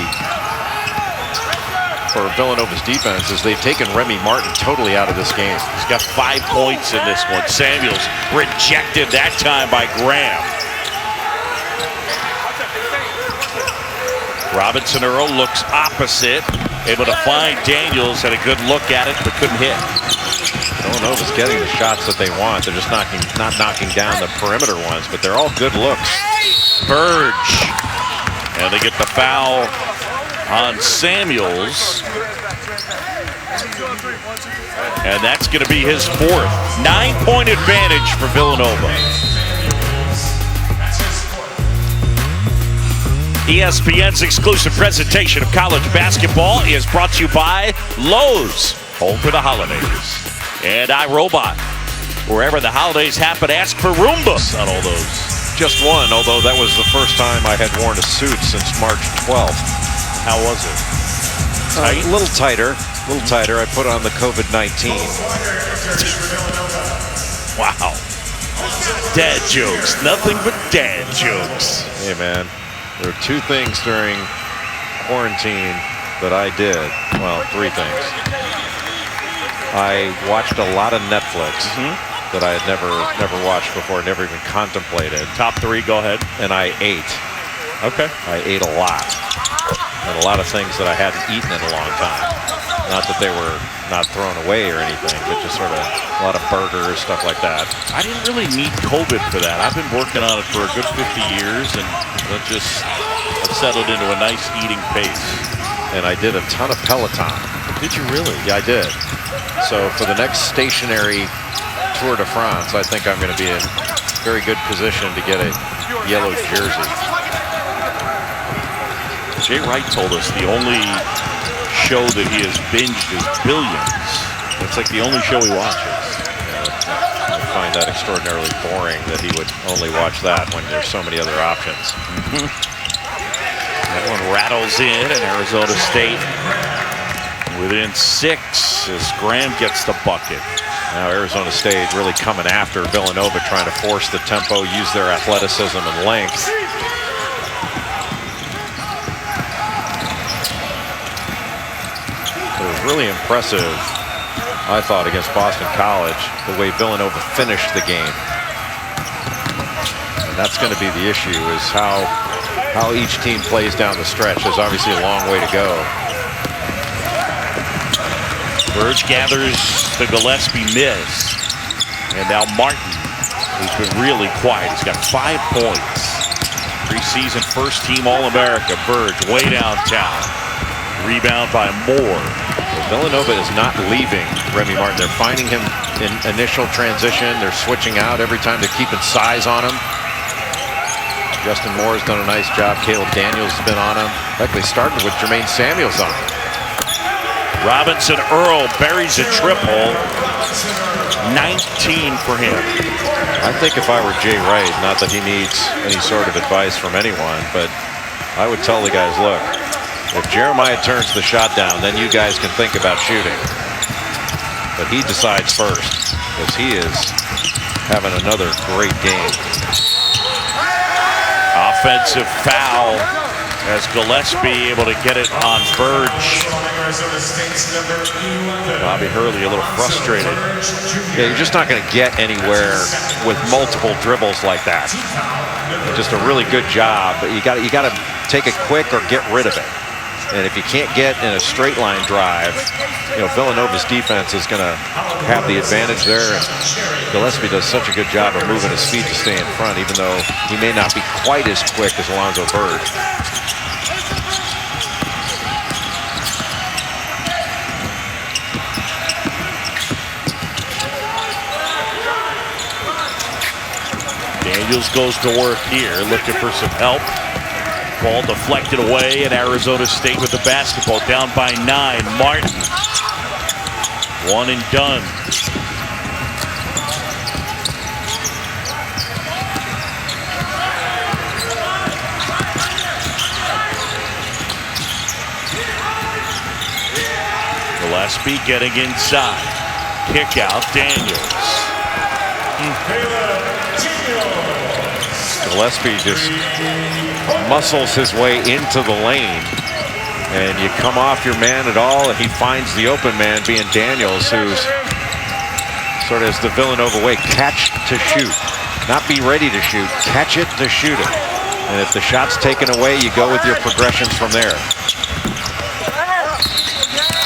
for Villanova's defense is they've taken Remy Martin totally out of this game. He's got 5 points in this one. Samuels rejected that time by Graham. Robinson Earl looks opposite, able to find Daniels, had a good look at it, but couldn't hit. Villanova's getting the shots that they want. They're just not knocking down the perimeter ones, but they're all good looks. Burge, and they get the foul on Samuels, and that's going to be his 4th. 9-point advantage for Villanova. ESPN's exclusive presentation of college basketball is brought to you by Lowe's, home for the holidays, and iRobot. Wherever the holidays happen, ask for Roomba on all those. Just one, although that was the first time I had worn a suit since March 12th. How was it? A little tighter, I put on the COVID-19. Wow. Dad jokes, nothing but dad jokes. Hey man, there were 2 things during quarantine that I did. Well, 3 things. I watched a lot of Netflix that I had never watched before, never even contemplated. Top 3, go ahead. And I ate. Okay. I ate a lot. And a lot of things that I hadn't eaten in a long time. Not that they were not thrown away or anything, but just sort of a lot of burgers, stuff like that. I didn't really need COVID for that. I've been working on it for a good 50 years, and I've settled into a nice eating pace. And I did a ton of Peloton. Did you really? Yeah, I did. So for the next stationary Tour de France, I think I'm going to be in very good position to get a yellow jersey. Jay Wright told us the only show that he has binged is Billions. It's like the only show he watches. I find that extraordinarily boring that he would only watch that when there's so many other options. That one rattles in, and Arizona State within 6 as Graham gets the bucket. Now Arizona State really coming after Villanova, trying to force the tempo, use their athleticism and length. It was really impressive, I thought, against Boston College, the way Villanova finished the game. And that's going to be the issue, is how each team plays down the stretch. There's obviously a long way to go. Burge gathers the Gillespie miss. And now Martin, who's been really quiet. He's got 5 points. Preseason first team All-America. Burge way downtown. Rebound by Moore. Villanova is not leaving Remy Martin. They're finding him in initial transition. They're switching out every time. They're keeping size on him. Justin Moore's done a nice job. Caleb Daniels has been on him. In fact, they started with Jermaine Samuels on him. Robinson Earl buries a triple. 19 for him. I think if I were Jay Wright, not that he needs any sort of advice from anyone, but I would tell the guys, look, if Jeremiah turns the shot down, then you guys can think about shooting. But he decides first, because he is having another great game. Offensive foul as Gillespie able to get it on Burge. Bobby Hurley a little frustrated. Yeah, you're just not going to get anywhere with multiple dribbles like that. Just a really good job, but you got to take it quick or get rid of it. And if you can't get in a straight line drive, Villanova's defense is going to have the advantage there. And Gillespie does such a good job of moving his feet to stay in front, even though he may not be quite as quick as Alonzo Burge. Daniels goes to work here, looking for some help. Ball deflected away, and Arizona State with the basketball down by 9. Martin, one and done. Gillespie getting inside. Kick out, Daniels. Gillespie just muscles his way into the lane, and you come off your man at all, and he finds the open man, being Daniels, who's sort of, as the Villanova way, catch to shoot, not be ready to shoot, catch it to shoot it. And if the shot's taken away, you go with your progressions from there.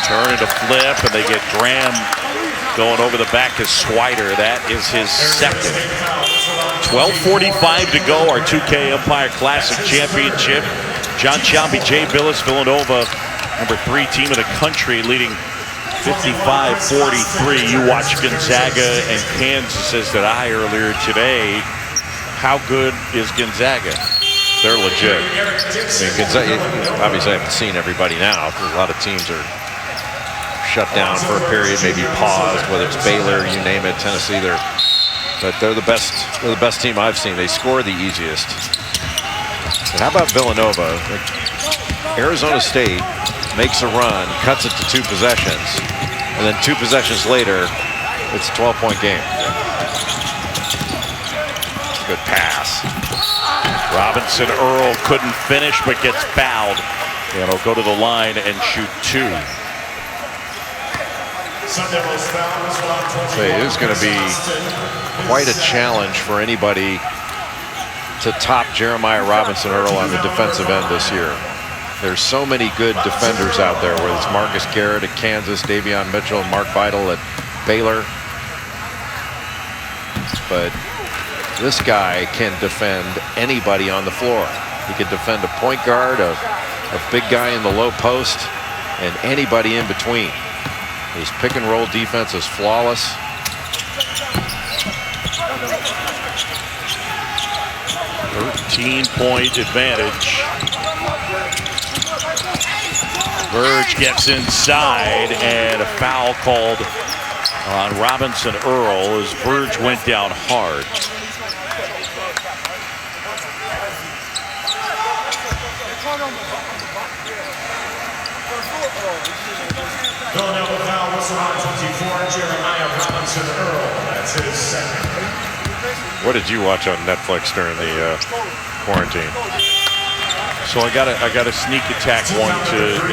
Turn into flip, and they get Graham going over the back to Swider. That is his second. 12:45 to go, our 2K Empire Classic Championship. John Shelby, Jay Billis, Villanova, #3 team in the country, leading 55-43. You watch Gonzaga and Kansas, as did I earlier today. How good is Gonzaga? They're legit. I mean, Gonzaga, obviously I haven't seen everybody now. A lot of teams are shut down for a period, maybe paused, whether it's Baylor, you name it, Tennessee, but they're the best. They're the best team I've seen. They score the easiest. But how about Villanova? Arizona State makes a run, cuts it to 2 possessions, and then 2 possessions later, it's a 12-point game. Good pass. Robinson Earl couldn't finish, but gets fouled. And he'll go to the line and shoot 2. So it is going to be quite a challenge for anybody to top Jeremiah Robinson Earl on the defensive end this year. There's so many good defenders out there, whether it's Marcus Garrett at Kansas, Davion Mitchell, Mark Vidal at Baylor. But this guy can defend anybody on the floor. He can defend a point guard, a big guy in the low post, and anybody in between. His pick and roll defense is flawless. Point advantage. Verge gets inside, and a foul called on Robinson Earl as Verge went down hard. Villanova foul whistle on 24, Jeremiah Robinson Earl. That's his second. What did you watch on Netflix during the quarantine? So I got a sneak attack one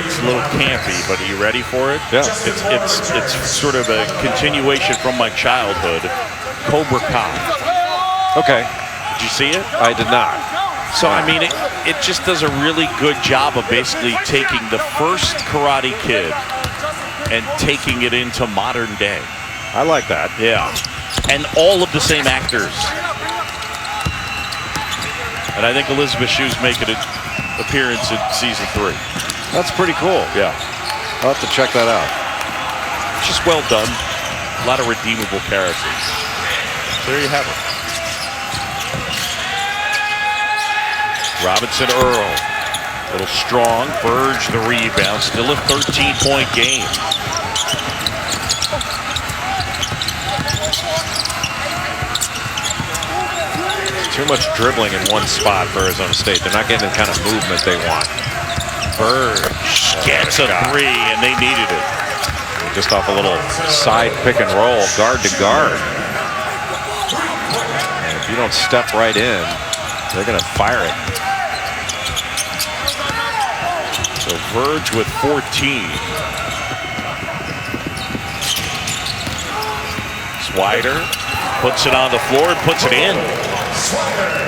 it's a little campy, but are you ready for it? Yeah. It's sort of a continuation from my childhood. Cobra Kai. Okay. Did you see it? I did not. So I mean, it just does a really good job of basically taking the first Karate Kid and taking it into modern day. I like that. Yeah. And all of the same actors. And I think Elizabeth Shue's making an appearance in season 3. That's pretty cool. Yeah. I'll have to check that out. It's just well done. A lot of redeemable characters. So there you have it. Robinson Earl. A little strong. Verge the rebound. Still a 13-point game. Too much dribbling in one spot for Arizona State. They're not getting the kind of movement they want. Verge gets a 3, and they needed it. Just off a little side pick and roll, guard to guard. And if you don't step right in, they're going to fire it. So Verge with 14. Swider puts it on the floor and puts it in.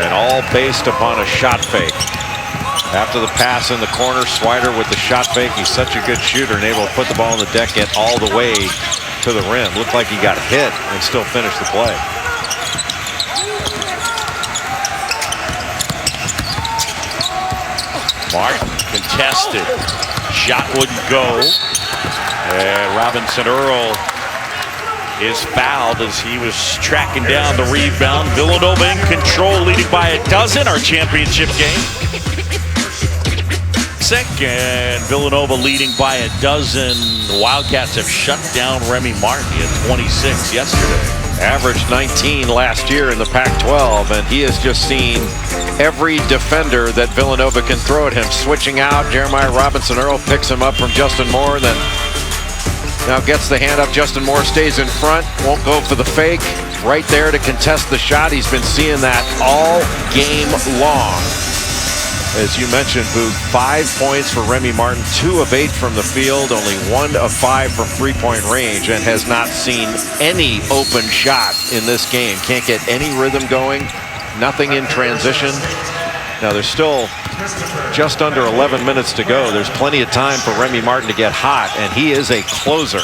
And all based upon a shot fake. After the pass in the corner, Swider with the shot fake. He's such a good shooter and able to put the ball on the deck, get all the way to the rim. Looked like he got hit and still finished the play. Martin contested. Shot wouldn't go. And Robinson Earl is fouled as he was tracking down the rebound. Villanova in control, leading by a dozen. Our championship game. Second, Villanova leading by a dozen. The Wildcats have shut down Remy Martin at 26 yesterday. Averaged 19 last year in the Pac-12, and he has just seen every defender that Villanova can throw at him. Switching out, Jeremiah Robinson Earl picks him up from Justin Moore, then now gets the hand up. Justin Moore stays in front, won't go for the fake. Right there to contest the shot. He's been seeing that all game long. As you mentioned, Boog, 5 points for Remy Martin, 2 of 8 from the field, only 1 of 5 from three-point range, and has not seen any open shot in this game. Can't get any rhythm going, nothing in transition. Now there's still just under 11 minutes to go. There's plenty of time for Remy Martin to get hot, and he is a closer.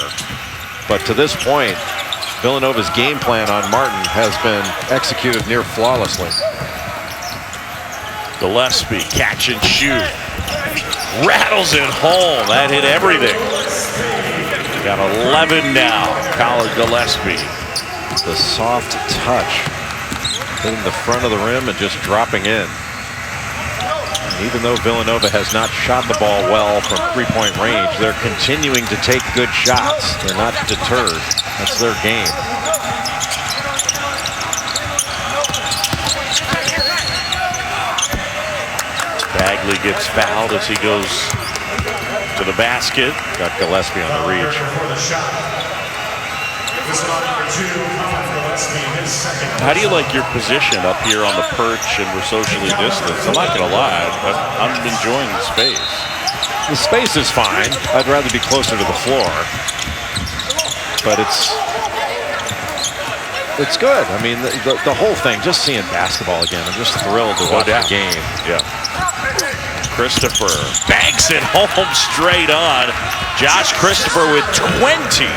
But to this point, Villanova's game plan on Martin has been executed near flawlessly. Gillespie, catch and shoot. Rattles it home. That hit everything. Got 11 now, Colin Gillespie. The soft touch, hitting the front of the rim and just dropping in. And even though Villanova has not shot the ball well from three-point range, they're continuing to take good shots. They're not deterred. That's their game. Bagley gets fouled as he goes to the basket. Got Gillespie on the reach. How do you like your position up here on the perch and we're socially distanced? I'm not going to lie, I'm enjoying the space. The space is fine. I'd rather be closer to the floor. But it's good. I mean, the whole thing, just seeing basketball again, I'm just thrilled to watch the game. Yeah. Christopher banks it home straight on. Josh Christopher with 20.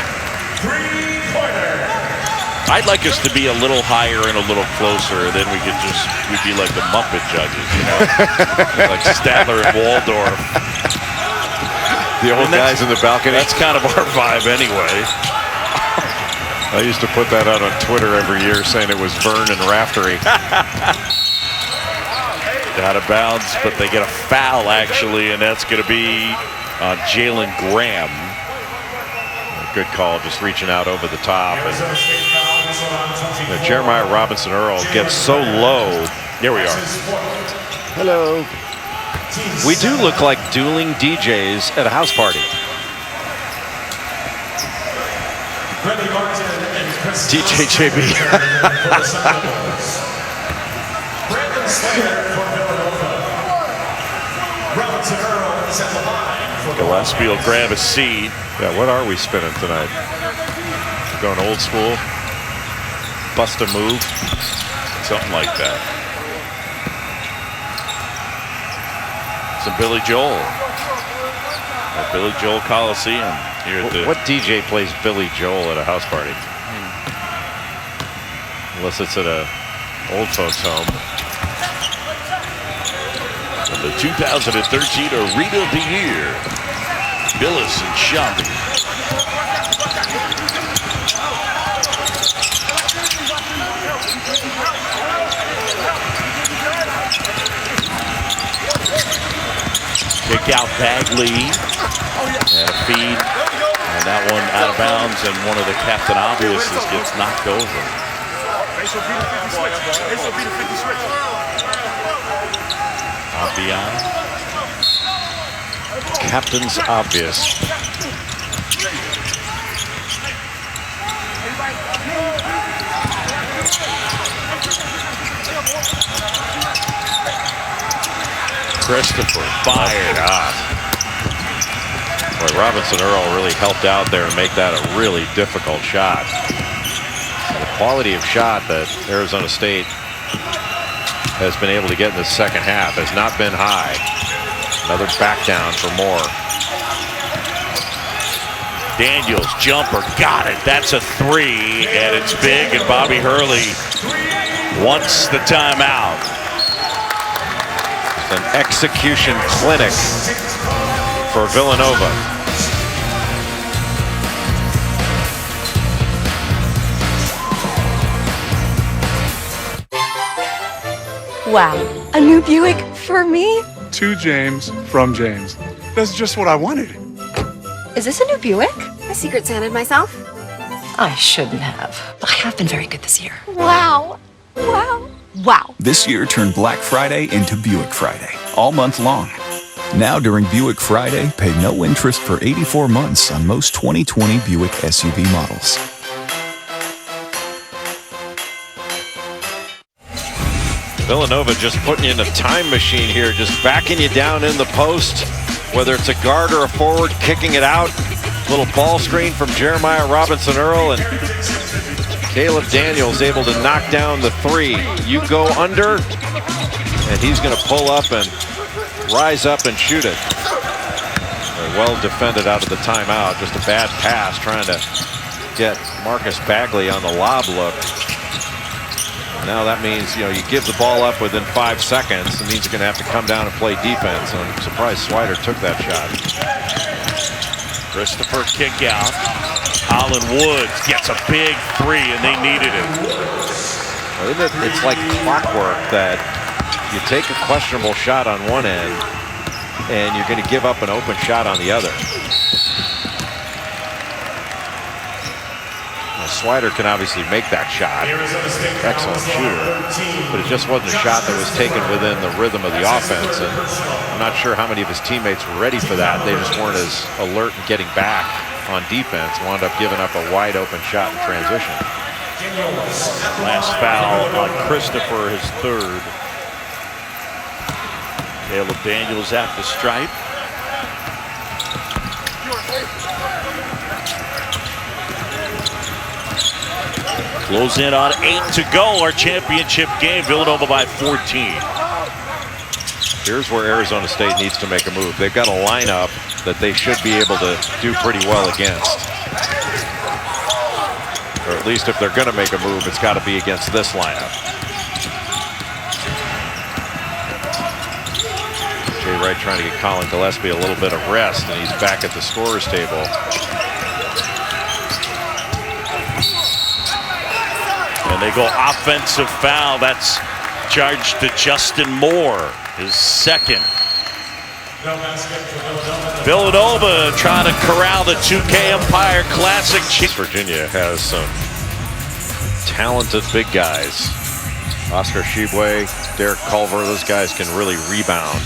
I'd like us to be a little higher and a little closer, then we'd be like the Muppet judges, you know, like Statler and Waldorf. The old guys in the balcony. That's kind of our vibe anyway. I used to put that out on Twitter every year, saying it was Vern and Raftery. Out of bounds, but they get a foul actually, and that's going to be on Jalen Graham. Good call, just reaching out over the top. And Jeremiah Robinson Earl gets so low. Here we are. Hello. We do look like dueling DJs at a house party. DJ JB. Gillespie will grab a seat. Yeah, what are we spinning tonight? We're going old school? Bust a move? Something like that. Some Billy Joel. At Billy Joel Coliseum. Here at the what DJ plays Billy Joel at a house party? Unless it's at a old folks home. And the 2013 Arena of the Year, Billis and Shambi. Kick out Bagley. And a feed. And that one out of bounds, and one of the Captain Obviouses gets knocked over. Beyond. Captain's obvious. Christopher fired up. Boy, Robinson Earl really helped out there and make that a really difficult shot. The quality of shot that Arizona State has been able to get in the second half has not been high. Another back down for more. Daniels jumper, got it. That's a three, and it's big, and Bobby Hurley wants the timeout. An execution clinic for Villanova. Wow, a new Buick for me? To James, from James. That's just what I wanted. Is this a new Buick? I Secret Santed myself. I shouldn't have. I have been very good this year. Wow. Wow. Wow. This year turned Black Friday into Buick Friday, all month long. Now during Buick Friday, pay no interest for 84 months on most 2020 Buick SUV models. Villanova just putting you in a time machine here, just backing you down in the post, whether it's a guard or a forward, kicking it out. Little ball screen from Jeremiah Robinson Earl, and Caleb Daniels able to knock down the three. You go under, and he's going to pull up and rise up and shoot it. Very well defended out of the timeout. Just a bad pass trying to get Marcus Bagley on the lob look. Now that means, you give the ball up within 5 seconds. It means you're going to have to come down and play defense. And I'm surprised Swider took that shot. Christopher kick out. Holland Woods gets a big three, and they needed it. It's like clockwork that you take a questionable shot on one end, and you're going to give up an open shot on the other. Swider can obviously make that shot. Excellent shooter. But it just wasn't a shot that was taken within the rhythm of the offense. And I'm not sure how many of his teammates were ready for that. They just weren't as alert in getting back on defense. Wound up giving up a wide open shot in transition. Last foul on Christopher, his third. Caleb Daniels at the stripe. Close in on 8 to go. Our championship game. Villanova by 14. Here's where Arizona State needs to make a move. They've got a lineup that they should be able to do pretty well against. Or at least if they're going to make a move, it's got to be against this lineup. Jay Wright trying to get Colin Gillespie a little bit of rest, and he's back at the scorer's table. And they go offensive foul. That's charged to Justin Moore, his second. Villanova trying to corral the 2K Empire Classic. Virginia has some talented big guys. Oscar Shibwe, Derek Culver, those guys can really rebound.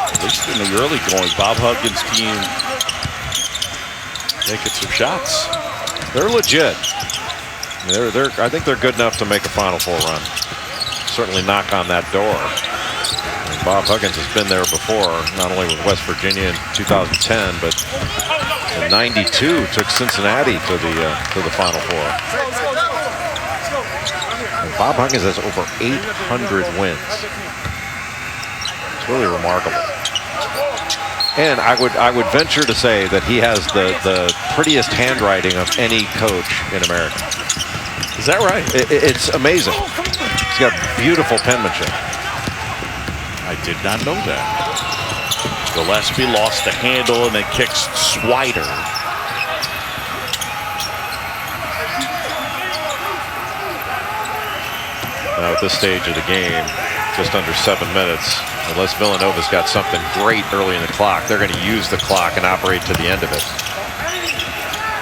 At least in the early going, Bob Huggins' team making some shots. They're legit. I think they're good enough to make a Final Four run. Certainly knock on that door. And Bob Huggins has been there before, not only with West Virginia in 2010, but in '92 took Cincinnati to the Final Four. And Bob Huggins has over 800 wins. It's really remarkable. And I would venture to say that he has the prettiest handwriting of any coach in America. Is that right? It's amazing. He's got beautiful penmanship. I did not know that. Gillespie lost the handle and then kicks Swider. Now at this stage of the game, just under 7 minutes, unless Villanova's got something great early in the clock, they're going to use the clock and operate to the end of it.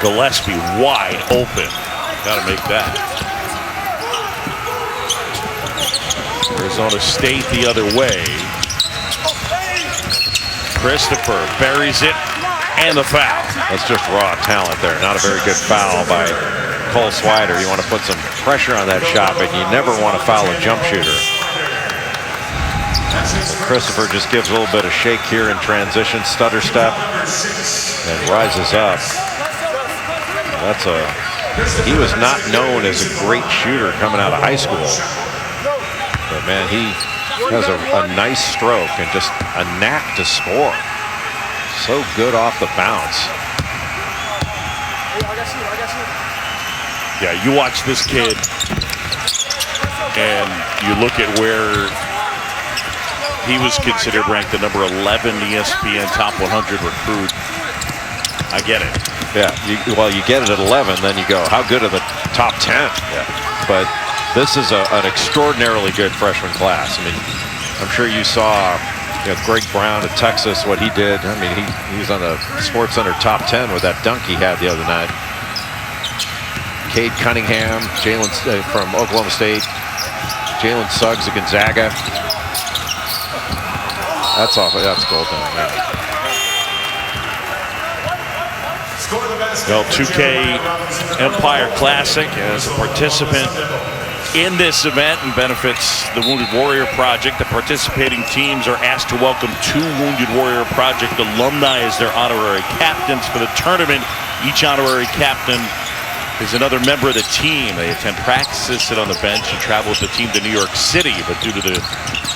Gillespie wide open. Got to make that. Arizona State the other way. Christopher buries it and the foul. That's just raw talent there. Not a very good foul by Cole Swider. You want to put some pressure on that shot, but you never want to foul a jump shooter. Christopher just gives a little bit of shake here in transition, stutter step, and rises up. He was not known as a great shooter coming out of high school. But man, he has a nice stroke and just a knack to score. So good off the bounce. Yeah, you watch this kid and you look at where he was considered ranked the number 11 ESPN top 100 recruit. I get it. Yeah, you get it at 11, then you go, how good are the top 10? Yeah. But this is an extraordinarily good freshman class. I mean, I'm sure you saw Greg Brown at Texas, what he did. I mean, he was on the SportsCenter top 10 with that dunk he had the other night. Cade Cunningham, Jalen from Oklahoma State, Jalen Suggs of Gonzaga. That's goaltending. Yeah. Well, 2K Empire Classic as a participant in this event and benefits the Wounded Warrior Project. The participating teams are asked to welcome 2 Wounded Warrior Project alumni as their honorary captains for the tournament. Each honorary captain is another member of the team. They attend practices, sit on the bench, and travel with the team to New York City. But due to the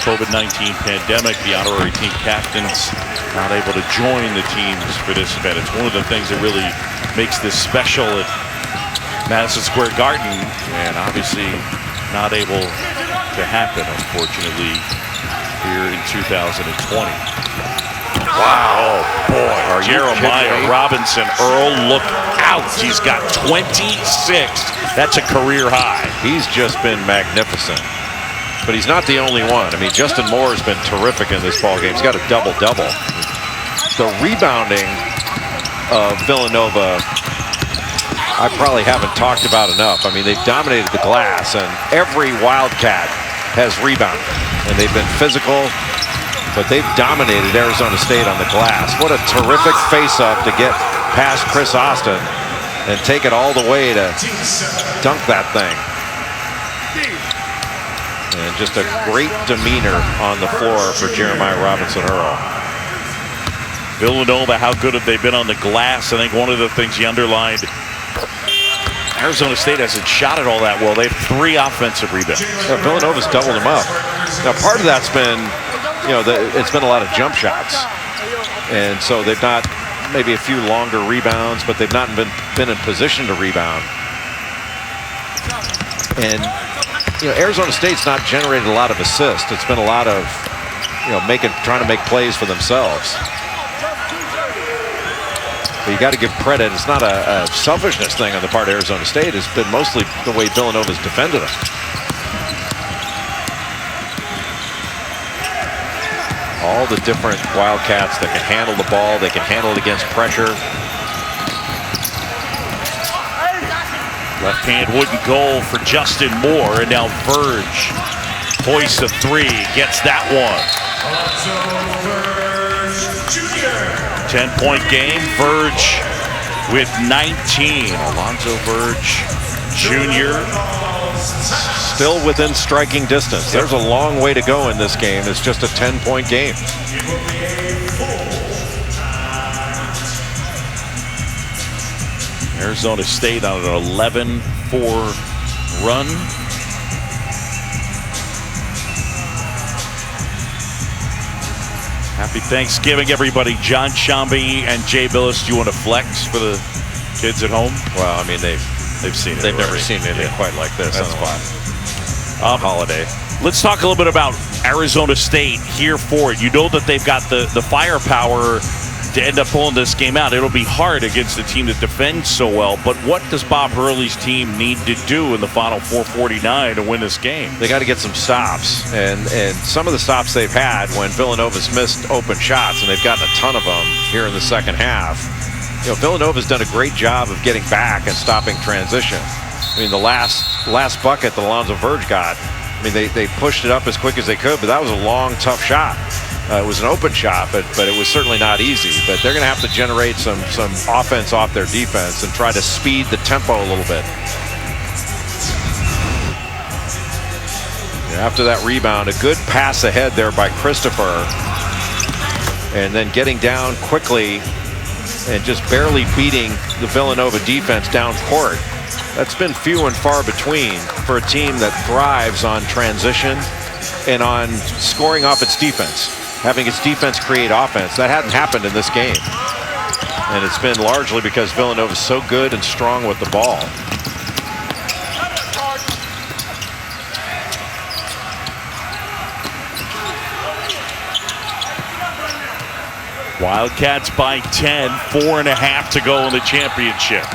COVID-19 pandemic, the honorary team captains not able to join the teams for this event. It's one of the things that really makes this special at Madison Square Garden, and obviously not able to happen, unfortunately, here in 2020. Wow. Oh, boy. Jeremiah Robinson Earl, look out. He's got 26. That's a career high. He's just been magnificent. But he's not the only one. I mean, Justin Moore has been terrific in this ball game. He's got a double-double. The rebounding of Villanova, I probably haven't talked about enough. I mean, they've dominated the glass, and every Wildcat has rebounded. And they've been physical, but they've dominated Arizona State on the glass. What a terrific face-up to get past Chris Austin and take it all the way to dunk that thing. And just a great demeanor on the floor for Jeremiah Robinson Earl. Villanova, how good have they been on the glass? I think one of the things he underlined Arizona State hasn't shot it all that well. They have 3 offensive rebounds. Yeah, Villanova's doubled them up. Now, part of that's been, it's been a lot of jump shots. And so they've not, maybe a few longer rebounds, but they've not been in position to rebound. And, Arizona State's not generated a lot of assists. It's been a lot of, trying to make plays for themselves. But you got to give credit. It's not a selfishness thing on the part of Arizona State. It's been mostly the way Villanova's defended them. All the different Wildcats that can handle the ball. They can handle it against pressure. Left hand wooden goal for Justin Moore. And now Verge hoists a 3. Gets that one. 10-point game. Verge with 19. Alonzo Verge Jr. Still within striking distance. There's a long way to go in this game. It's just a 10-point game. Arizona State on an 11-4 run. Happy Thanksgiving, everybody. John Shambi and Jay Billis, do you want to flex for the kids at home? Well, I mean, they've seen it. They've never seen anything quite like this. That's fine. Holiday. Let's talk a little bit about Arizona State here for it. You know that they've got the firepower to end up pulling this game out. It'll be hard against a team that defends so well, but what does Bob Hurley's team need to do in the final 4:49 to win this game? They got to get some stops, and some of the stops they've had when Villanova's missed open shots, and they've gotten a ton of them here in the second half. Villanova's done a great job of getting back and stopping transition. I mean, the last bucket that Alonzo Verge got, I mean, they pushed it up as quick as they could, but that was a long, tough shot. It was an open shot, but it was certainly not easy. But they're going to have to generate some offense off their defense and try to speed the tempo a little bit. After that rebound, a good pass ahead there by Christopher, and then getting down quickly and just barely beating the Villanova defense down court. That's been few and far between for a team that thrives on transition and on scoring off its defense, having its defense create offense. That hadn't happened in this game. And it's been largely because Villanova's so good and strong with the ball. Wildcats by 10, 4.5 to go in the championship.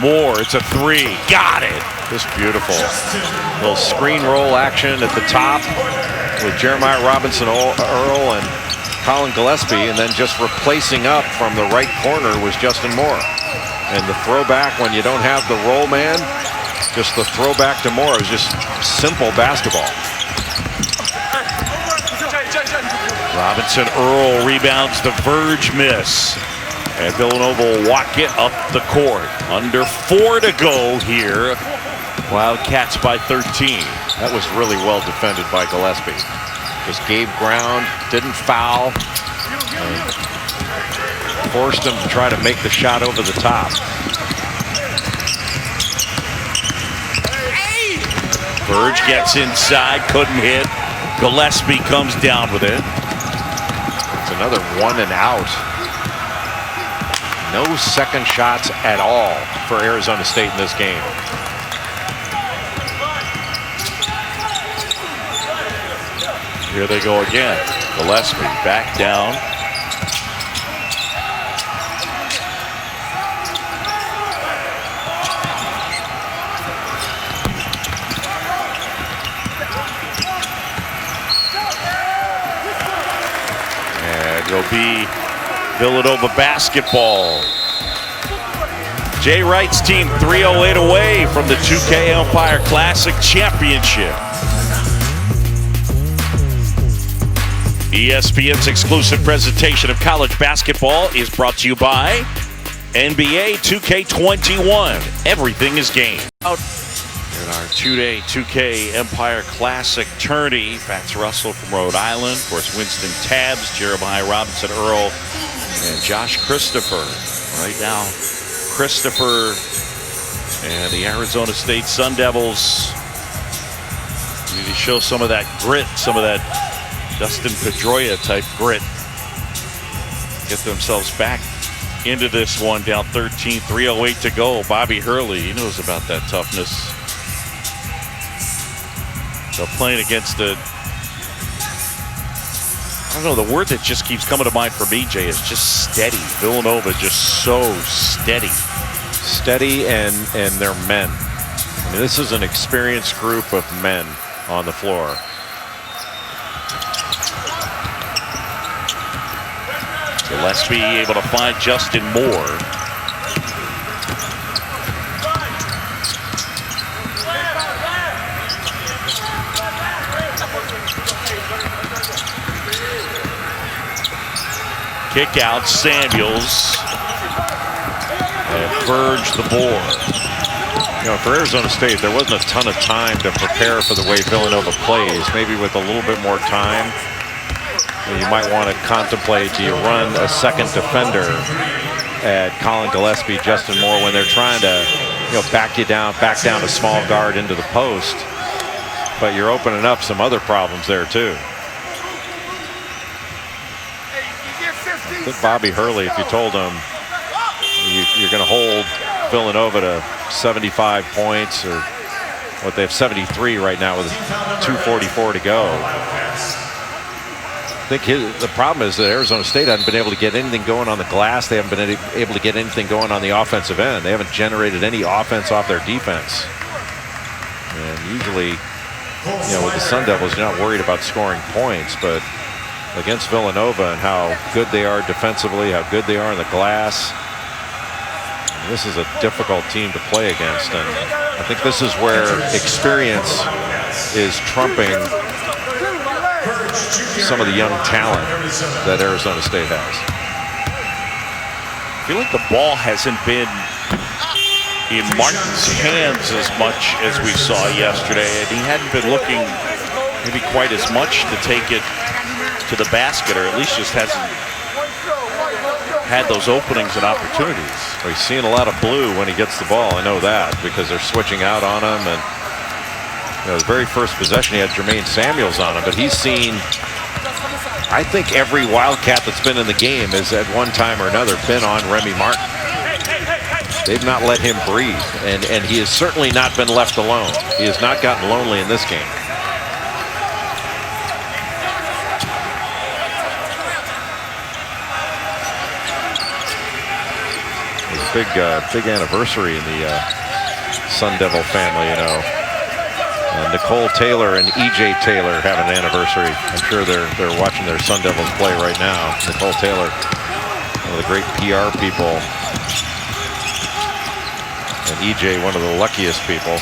Moore, it's a 3, got it. Just beautiful. Little screen roll action at the top with Jeremiah Robinson Earl and Colin Gillespie, and then just replacing up from the right corner was Justin Moore. And the throwback when you don't have the roll man, just the throwback to Moore. It was just simple basketball. Robinson Earl rebounds the Verge miss. And Villanova will walk it up the court. Under 4 to go here. Wildcats by 13. That was really well defended by Gillespie. Just gave ground, didn't foul, and forced him to try to make the shot over the top. Verge gets inside, couldn't hit. Gillespie comes down with it. It's another 1 and out. No second shots at all for Arizona State in this game. Here they go again. Gillespie back down. And it'll be Villanova basketball. Jay Wright's team 308 away from the 2K Empire Classic Championship. ESPN's exclusive presentation of college basketball is brought to you by NBA 2K21. Everything is game. Out in our two-day 2K Empire Classic tourney, Fats Russell from Rhode Island, of course Winston Tabbs, Jeremiah Robinson Earl, and Josh Christopher. Right now, Christopher and the Arizona State Sun Devils need to show some of that grit, some of that Dustin Pedroia type grit. Get themselves back into this one, down 13, 3:08 to go. Bobby Hurley, he knows about that toughness. So playing against the, I don't know, the word that just keeps coming to mind for me, Jay, is just steady. Villanova just so steady. Steady, and they're men. I mean, this is an experienced group of men on the floor. Gillespie able to find Justin Moore. Kick out, Samuels. And Verge the board. You know, for Arizona State, there wasn't a ton of time to prepare for the way Villanova plays. Maybe with a little bit more time, you might want to contemplate, do you run a second defender at Colin Gillespie, Justin Moore, when they're trying to, you know, back down a small guard into the post, but you're opening up some other problems there too. I think Bobby Hurley, if you told him you're going to hold Villanova to 75 points, or what, they have 73 right now with 2:44 to go. I think the problem is that Arizona State hasn't been able to get anything going on the glass. They haven't been able to get anything going on the offensive end. They haven't generated any offense off their defense. And usually, you know, with the Sun Devils, you're not worried about scoring points, but against Villanova and how good they are defensively, how good they are on the glass, this is a difficult team to play against. And I think this is where experience is trumping some of the young talent that Arizona State has. I feel like the ball hasn't been in Martin's hands as much as we saw yesterday, and he hadn't been looking maybe quite as much to take it to the basket, or at least just hasn't had those openings and opportunities. Well, he's seeing a lot of blue when he gets the ball. I know that, because they're switching out on him. And you know, the very first possession, he had Jermaine Samuels on him, but he's seen, I think, every Wildcat that's been in the game has at one time or another been on Remy Martin. They've not let him breathe, and he has certainly not been left alone. He has not gotten lonely in this game. Big anniversary in the Sun Devil family, you know. Nicole Taylor and E.J. Taylor have an anniversary. I'm sure they're watching their Sun Devils play right now. Nicole Taylor, one of the great PR people, and E.J., one of the luckiest people.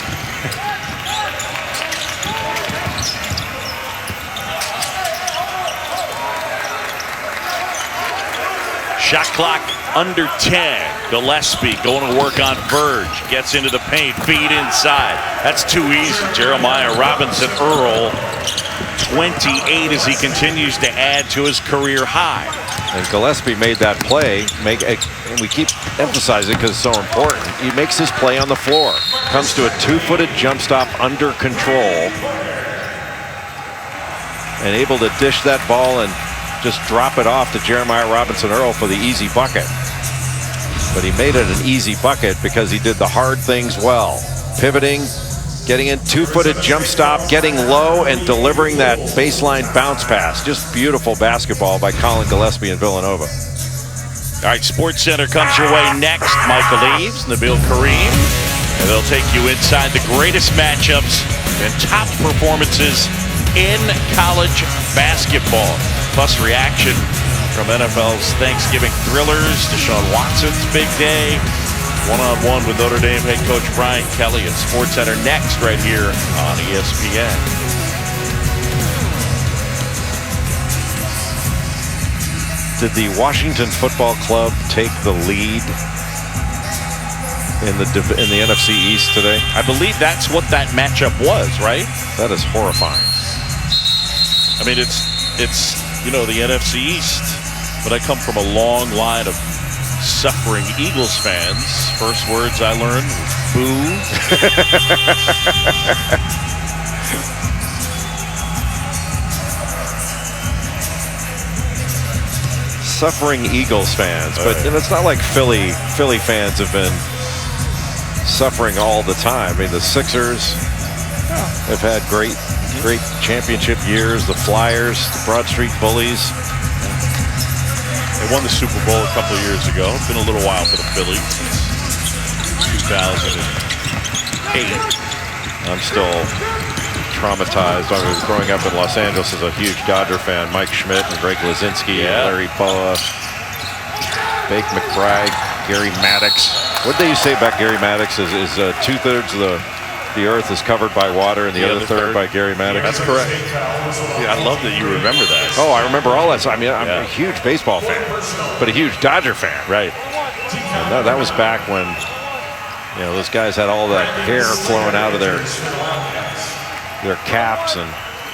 Shot clock under 10. Gillespie going to work on Verge. Gets into the paint. Feed inside. That's too easy. Jeremiah Robinson Earl, 28 as he continues to add to his career high. And Gillespie made that play. And we keep emphasizing it because it's so important. He makes his play on the floor. Comes to a 2-footed jump stop under control. And able to dish that ball and just drop it off to Jeremiah Robinson Earl for the easy bucket. But he made it an easy bucket because he did the hard things well. Pivoting, getting in 2-footed jump stop, getting low and delivering that baseline bounce pass. Just beautiful basketball by Colin Gillespie and Villanova. All right, Sports Center comes your way next. Michael Eaves, Nabil Kareem, and they'll take you inside the greatest matchups and top performances in college basketball. Plus reaction from NFL's Thanksgiving thrillers, Deshaun Watson's big day, one-on-one with Notre Dame head coach Brian Kelly at Sports Center next right here on ESPN. Did the Washington Football Club take the lead in the NFC East today? I believe that's what that matchup was, right? That is horrifying. I mean, it's you know, the NFC East, but I come from a long line of suffering Eagles fans. First words I learned, boo. Suffering Eagles fans, but it's not like Philly fans have been suffering all the time. I mean, the Sixers have had great championship years. The Flyers, the Broad Street Bullies. They won the Super Bowl a couple of years ago. It's been a little while for the Phillies since 2008. I'm still traumatized. I was growing up in Los Angeles as a huge Dodger fan. Mike Schmidt and Greg Lazinski and Larry Poa, Bake McBride, Gary Maddox. What did they say about Gary Maddox is 2/3 of the earth is covered by water and the other third by Gary Maddox. That's correct. Yeah, I love that you remember that. Oh, I remember all that. I mean, I'm a huge baseball fan, but a huge Dodger fan. Right. And that was back when, those guys had all that hair flowing out of their caps and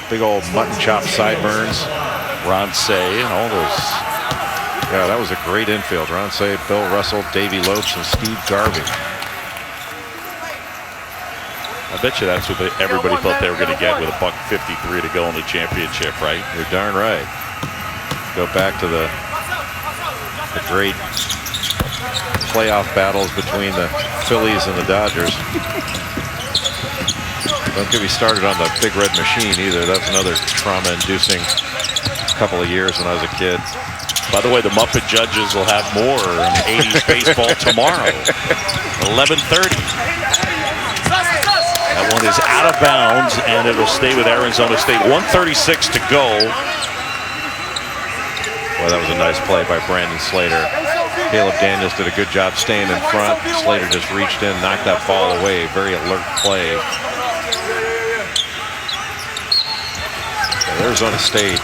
big old mutton chop sideburns. Ron Say and all those. Yeah, that was a great infield. Ron Say, Bill Russell, Davey Lopes, and Steve Garvey. I bet you that's what everybody thought they were going to get with $1.53 to go in the championship, right? You're darn right. Go back to the great playoff battles between the Phillies and the Dodgers. Don't get me started on the Big Red Machine either. That's another trauma-inducing couple of years when I was a kid. By the way, the Muppet Judges will have more in 80s baseball tomorrow, 11:30. That one is out of bounds, and it'll stay with Arizona State. 1:36 to go. Well, that was a nice play by Brandon Slater. Caleb Daniels did a good job staying in front. Slater just reached in, knocked that ball away. Very alert play. Arizona State,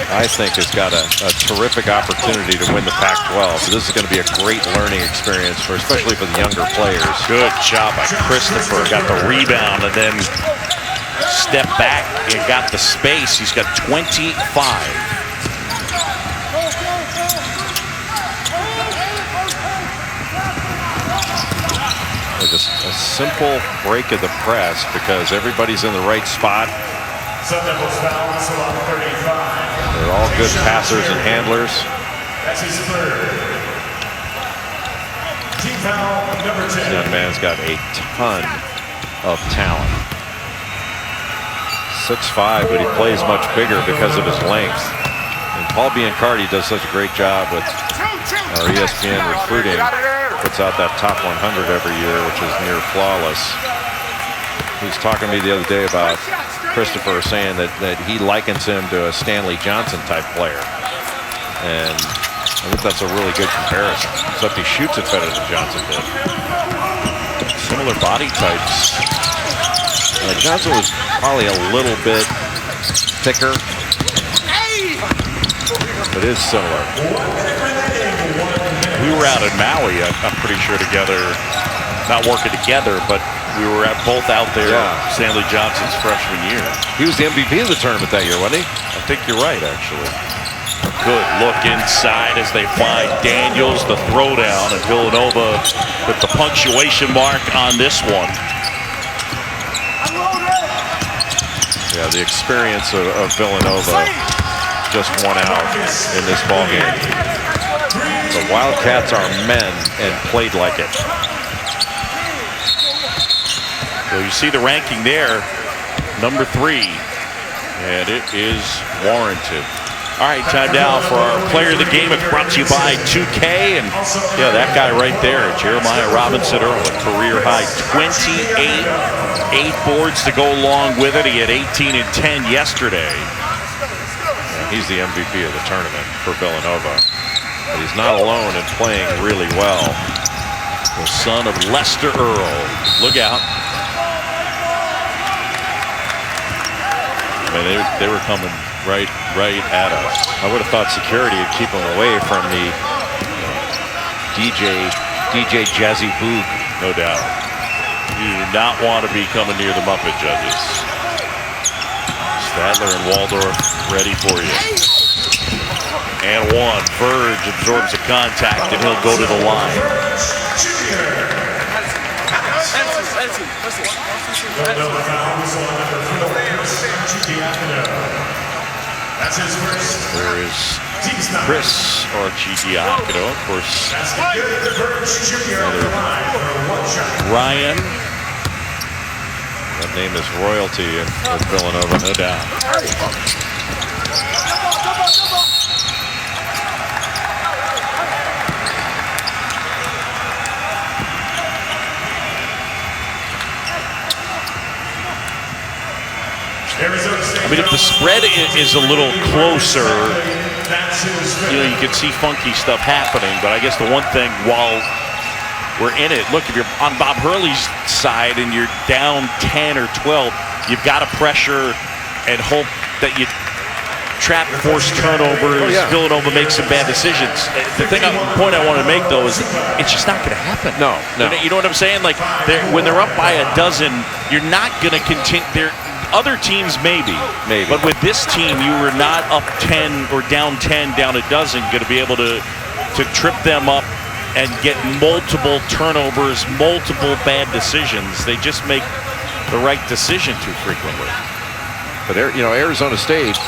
I think, has got a terrific opportunity to win the Pac-12. So this is going to be a great learning experience especially for the younger players. Good job by Christopher. Got the rebound and then stepped back and got the space. He's got 25. Just a simple break of the press because everybody's in the right spot. They're all good passers and handlers. That's his third. Team foul number 10. This young man's got a ton of talent. 6'5", but he plays much bigger because of his length. And Paul Biancardi does such a great job with our ESPN recruiting. Puts out that top 100 every year, which is near flawless. He was talking to me the other day about Christopher, saying that he likens him to a Stanley Johnson type player. And I think that's a really good comparison. Except he shoots it better than Johnson did. Similar body types. Johnson was probably a little bit thicker, but is similar. We were out in Maui, I'm pretty sure, together, not working together, but we were both out there Stanley Johnson's freshman year. He was the MVP of the tournament that year, wasn't he? I think you're right, actually. Good look inside as they find Daniels, the throwdown, and Villanova with the punctuation mark on this one. Yeah, the experience of Villanova just won out in this ballgame. The Wildcats are men and played like it. So you see the ranking there, number 3, and it is warranted. All right, time now for our player of the game. It's brought to you by 2K, and that guy right there, Jeremiah Robinson Earl, a career high 28, 8 boards to go along with it. He had 18 and 10 yesterday. And he's the MVP of the tournament for Villanova. But he's not alone in playing really well. The son of Lester Earl. Look out. I mean, they were coming right at us. I would have thought security would keep him away from the DJ Jazzy Boog. No doubt. You do not want to be coming near the Muppet Judges. Stadler and Waldorf ready for you. And one. Verge absorbs the contact, and he'll go to the line. Villanova foul was on number 4, That's his first. There is Chris Archidiakono, of course. That's the good. The Verge Jr. on the line for 1 shot. Ryan. That name is royalty with Villanova, no doubt. I mean, if the spread is a little closer, you can see funky stuff happening. But I guess the one thing, while we're in it, look, if you're on Bob Hurley's side and you're down 10 or 12, you've got to pressure and hope that you trap forced turnovers. Villanova makes some bad decisions. The point I want to make, though, is it's just not going to happen. No. You know what I'm saying? Like, when they're up by a dozen, you're not going to continue. Other teams maybe, but with this team, you were not up 10 or down 10, down a dozen, going to be able to trip them up and get multiple turnovers, multiple bad decisions. They just make the right decision too frequently. But Arizona State.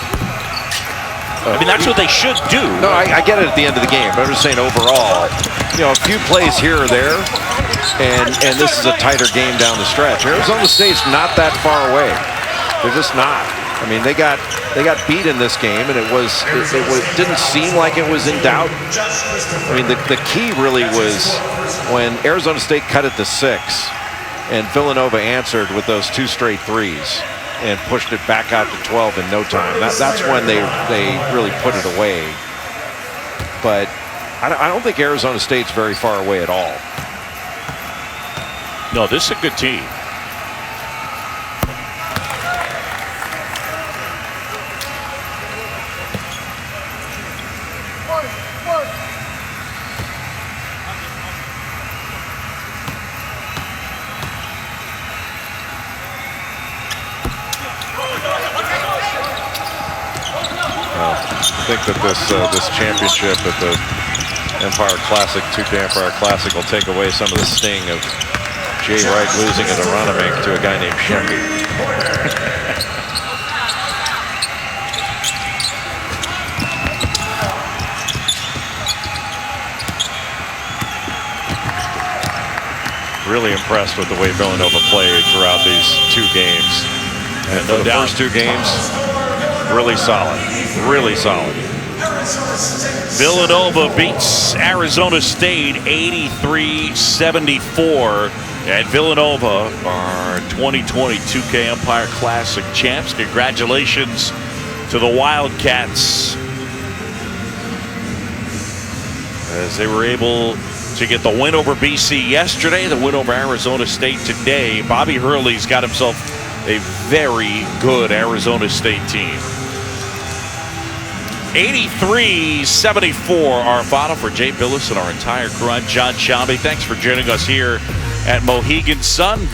I mean, that's what they should do. No, I get it at the end of the game, but I'm just saying overall, a few plays here or there, and this is a tighter game down the stretch. Arizona State's not that far away. They're just not. I mean, they got beat in this game, and it didn't seem like it was in doubt. I mean, the key really was when Arizona State cut it to 6, and Villanova answered with those 2 straight threes and pushed it back out to 12 in no time. That's when they really put it away. But I don't think Arizona State's very far away at all. No, this is a good team. I think that this championship at the Empire Classic, Tuca Empire Classic, will take away some of the sting of Jay Wright losing at Aronimink to a guy named Shemby. Really impressed with the way Villanova played throughout these 2 games. And the first 2 games, really solid. Really solid. Villanova beats Arizona State 83-74. And Villanova are 2020 2K Empire Classic champs. Congratulations to the Wildcats, as they were able to get the win over BC yesterday, the win over Arizona State today. Bobby Hurley's got himself a very good Arizona State team. 83-74 our final. For Jay Billis and our entire crew, I'm John Shelby. Thanks for joining us here at Mohegan Sun.